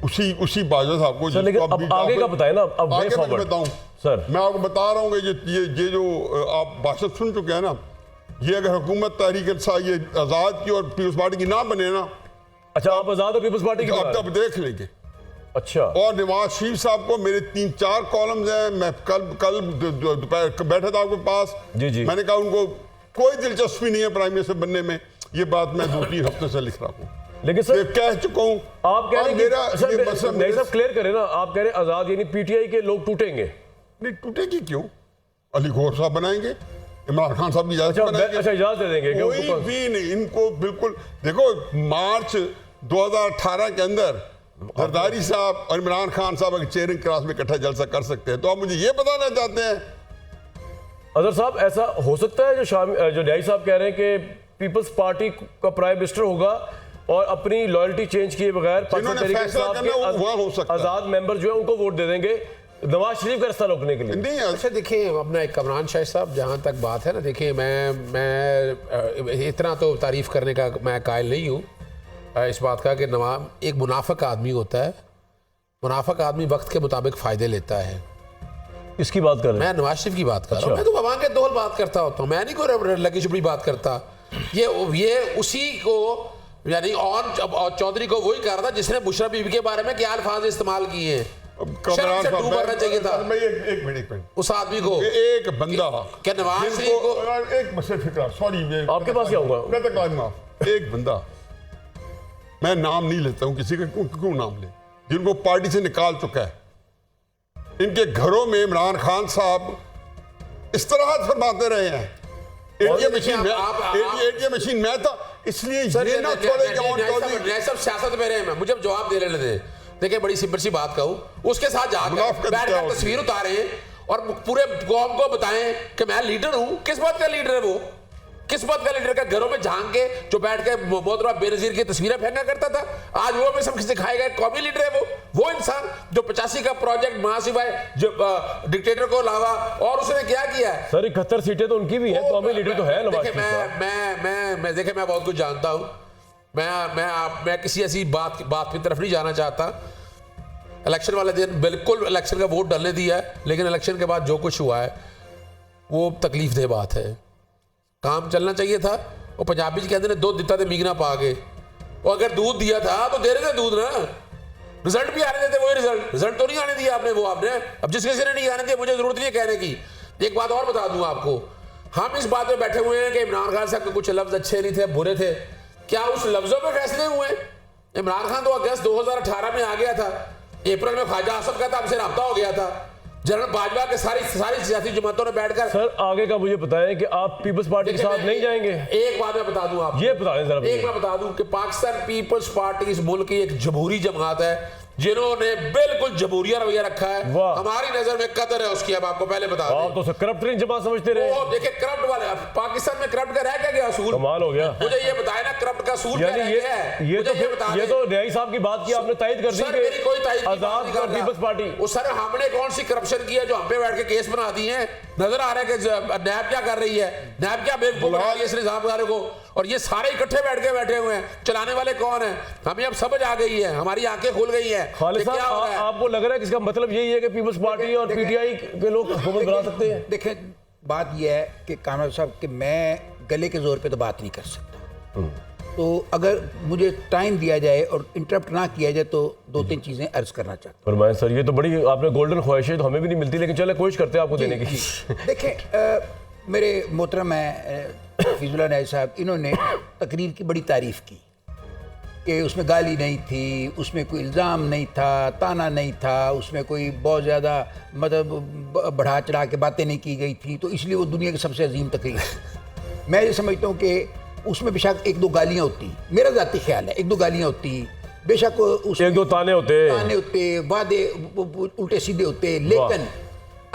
उसी बाजवा साहब को अब आगे का बताए ना। अब आगे मैं बताऊं सर, मैं आपको बता रहा हूं कि ये जो आप भाषण सुन चुके हैं ना, ये अगर हुकूमत तहरीक ये आजाद की और पीपल्स पार्टी की ना बने ना। अच्छा, आप आजाद और पीपल्स पार्टी की अब देख लेंगे। अच्छा, और नवाज शरीफ साहब को मेरे 3-4 कॉलम्स हैं। मैं कल दोपहर बैठा था आपके पास, जी। मैंने कहा उनको कोई दिलचस्पी नहीं है प्राइम मिनिस्टर बनने में। ये बात मैं 2-3 हफ्ते से लिख रहा हूँ, लेकिन सर कह चुका हूँ। आप कह रहे हैं सब क्लियर करें ना, आप कह रहे हैं आजाद यानी पीटीआई के लोग टूटेंगे। नहीं टूटेगी क्यों? अली गौहर साहब बनाएंगे, इमरान खान साहब की इजाजत बनाएंगे। अच्छा, इजाजत दे देंगे? कोई भी नहीं, इनको बिल्कुल। देखो, मार्च 2018 के अंदर जरदारी साहब और इमरान खान साहब अगर चेयरिंग क्लास में इकट्ठा जलसा कर सकते हैं, तो आप मुझे ये बताना चाहते हैं? अजहर साहब, ऐसा हो सकता है जो न्यायी साहब कह रहे हैं कि पीपल्स पार्टी का प्राइम मिनिस्टर होगा और अपनी लॉयल्टी चेंज किए बगैर आजाद मेंबर जो है उनको वोट दे देंगे नवाज शरीफ का रास्ता रोकने के लिए? नहीं, अच्छा देखिए, अपना एक कमरान शाह साहब, जहाँ तक बात है ना, देखिए मैं इतना तो तारीफ करने का मैं कायल नहीं हूँ इस बात का कि नवाब एक मुनाफिक आदमी होता है। मुनाफिक आदमी वक्त के मुताबिक फ़ायदे लेता है। किसकी बात कर रहे हैं? मैं नवाज शरीफ की बात कर रहा अच्छा। हूँ। मैं तो भगवान के दोहल बात करता होता हूँ, मैं नहीं कोई लगी छुपड़ी बात करता। ये उसी को यानी और चौधरी को वही कर रहा था जिसने बुशरा बीबी के बारे में क्या अल्फाज इस्तेमाल किए हैं। शर्म से डूब मरना चाहिए था मैं एक मिनट उस आदमी को। एक बंदा क्या नवाज शरीफ को एक मसले फिक्र, सॉरी आपके पास क्या होगा? मैं तक आऊंगा। एक बंदा, मैं नाम नहीं लेता हूं किसी का, क्यों नाम ले, जिनको पार्टी से निकाल चुका है, इनके घरों में इमरान खान साहब इस तरह फरमाते रहे हैं। एटीएम मशीन मैं था, इसलिए ये ना छोड़े सब सियासत में रहे हैं। मुझे जवाब दे लेने दे। देखिए बड़ी सिंपल सी बात कहूं, उसके साथ जाकर बैठकर तस्वीर उतारे और पूरे कौम को बताएं कि मैं लीडर हूं। किस बात का लीडर है वो? किस बात का लीडर का? घरों में झांक के जो बैठ के मोहतरमा बेनजीर की तस्वीरें फेंका करता था, आज वो में सब सिखाए गए कौमी लीडर है वो इंसान जो 85 का प्रोजेक्ट महासिवाय जो डिक्टेटर को लावा, और उसने क्या किया है? सर 71 सीटें तो उनकी भी है, कौमी लीडर तो है नवाज शरीफ साहब। मैं देखिए मैं बहुत कुछ जानता हूं। मैं किसी ऐसी बात की तरफ नहीं जाना चाहता। इलेक्शन वाले दिन बिल्कुल इलेक्शन का वोट डालने दिया है, लेकिन इलेक्शन के बाद जो कुछ हुआ है वो तकलीफ दे बात है। काम चलना चाहिए था। वो पंजाबी जी कहते हैं दूध दिता थे मीगना पा के, वो अगर दूध दिया था तो दे रहे थे दूध ना, रिजल्ट भी आने देते। वही रिजल्ट तो नहीं आने दिया आपने। अब जिस किसी ने नहीं आने दिया, मुझे जरूरत नहीं है कहने की। एक बात और बता दूं आपको, हम इस बात में बैठे हुए हैं कि इमरान खान साहब के कुछ लफ्ज अच्छे नहीं थे, बुरे थे। क्या उस लफ्जों पे फैसले हुए? इमरान खान तो अगस्त 2018 में आ गया था, अप्रैल में ख्वाजा आसफ का हमसे रब्ता हो गया था। जनरल बाजवा के सारी सियासी जमातों ने बैठकर। सर आगे का मुझे बताएं कि आप पीपल्स पार्टी के साथ नहीं जाएंगे? एक बात मैं बता दूं आपको, ये बता दें जरा। एक मैं बता दूं कि पाकिस्तान पीपल्स पार्टी इस मुल्क की एक जमहूरी जमात है जिन्होंने बिल्कुल जमहूरिया रवैया रखा है। हमारी नजर में कदर है उसकी। अब आपको पहले बता आप तो करप्ट जमात समझते रहे। देखिए करप्ट वाले पाकिस्तान में करप्ट का रह क्या असूल? कमाल हो गया। मुझे ये बताया ना करप्ट का असूल क्या रह गया है? ये तो न्यायी साहब की बात की आपने तायद कर दी कि मेरी कोई तायद आजाद कर पीपल्स पार्टी। वो सर हमने कौन सी करप्शन की है जो हम पे बैठ के केस बना दी है? नजर आ रहा है कि नैब क्या कर रही है, नैब क्या बेवकूफ बना रही है इस निजाम वाले को, और ये सारे इकट्ठे बैठे हुए हैं। चलाने वाले कौन है? हमें अब समझ आ गई है, हमारी आंखें खुल गई हैं। खालिद साहब आपको लग रहा है कि इसका मतलब यही है कि पीपल्स पार्टी और पीटीआई के लोग हुकूमत बना सकते हैं? देखिए बात यह है कि कामराज साहब कि मैं गले के जोर पे तो बात नहीं कर सकता। तो अगर मुझे टाइम दिया जाए और इंटरप्ट ना किया जाए तो 2-3 चीजें अर्ज करना चाहता हूँ। फरमाएं सर। ये तो बड़ी आपने गोल्डन ख्वाहिशें तो हमें भी नहीं मिलती, लेकिन चले कोशिश करते हैं आपको देने की। देखें मेरे मोहतरम है हफीजुल्लाह न्याज़ी साहब, इन्होंने तकरीर की बड़ी तारीफ़ की कि उसमें गाली नहीं थी, उसमें कोई इल्ज़ाम नहीं था, ताना नहीं था, उसमें कोई बहुत ज़्यादा मतलब बढ़ा चढ़ा के बातें नहीं की गई थी, तो इसलिए वो दुनिया की सबसे अजीम तकरीर है। मैं ये समझता हूँ कि उसमें बेशक 1-2 गालियाँ होती, मेरा ज़ाती ख्याल है 1-2 गालियाँ होती, बेशक उसमें 1-2 ताने होते, वादे उल्टे सीधे होते, लेकिन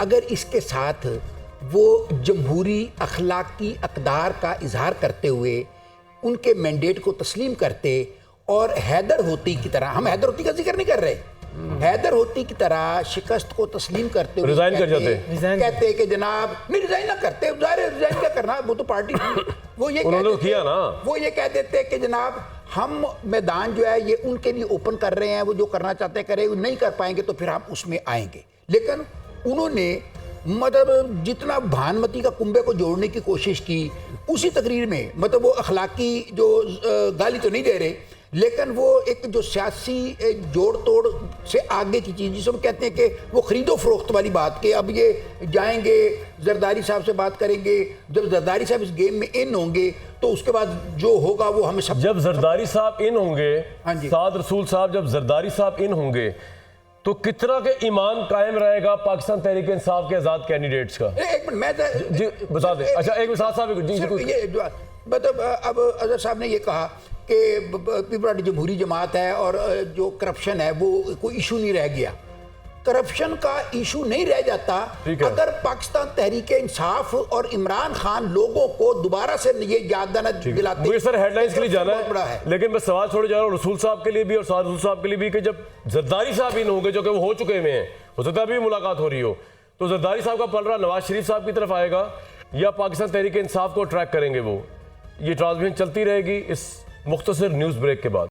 अगर इसके साथ वो जमहूरी अखलाकी अक़दार का इजहार करते हुए उनके मैंडेट को तस्लीम करते और हैदर होती की तरह, हम हैदर होती का जिक्र नहीं कर रहे, हैदर होती की तरह शिकस्त को तस्लीम करते हुए रिजाइन कर जाते, कहते कि जनाब नहीं रिजाइन ना करते, रिजाइन क्या करना, वो तो पार्टी वो ये उन्होंने किया ना, वो ये कह देते कि जनाब हम मैदान जो है ये उनके लिए ओपन कर रहे हैं, वो जो करना चाहते करें, वो नहीं कर पाएंगे तो फिर हम उसमें आएंगे। लेकिन उन्होंने मतलब जितना भानुमती का कुंबे को जोड़ने की कोशिश की उसी तकरीर में, मतलब वो अखलाकी जो गाली तो नहीं दे रहे, लेकिन वो एक जो सियासी जोड़ तोड़ से आगे की चीज़ जिसमें कहते हैं कि वो खरीदो फरोख्त वाली बात के अब ये जाएंगे जरदारी साहब से बात करेंगे, जब जरदारी साहब इस गेम में इन होंगे तो उसके बाद जो होगा वो हमें सब, जब जरदारी साहब इन होंगे, साद रसूल साहब जब जरदारी साहब इन होंगे तो कितना के ईमान कायम रहेगा पाकिस्तान तहरीक इंसाफ के आज़ाद कैंडिडेट्स का? एक मिनट मैं जी बता दें। अच्छा एक साथ साहब मतलब अब अजहर साहब ने ये कहा कि पीपल्स जमहूरी जमात है और जो करप्शन है वो कोई इशू नहीं रह गया। करप्शन का इशू नहीं रह जाता अगर पाकिस्तान तहरीक इंसाफ और इमरान खान लोगों को दोबारा से ये याद दिलाते। मुझे सर हेडलाइंस के लिए जाना है, लेकिन मैं सवाल छोड़े जा रहा हूँ रसूल साहब के लिए भी और साद रसूल साहब के लिए भी कि जब जरदारी साहब इन होंगे जो कि वो हो चुके हुए हैं, हो सकता है अभी मुलाकात हो रही हो, तो जरदारी साहब का पलड़ा नवाज शरीफ साहब की तरफ आएगा या पाकिस्तान तहरीक इंसाफ को ट्रैक करेंगे वो? ये ट्रांसमिशन चलती रहेगी इस मुख्तसर न्यूज़ ब्रेक के बाद।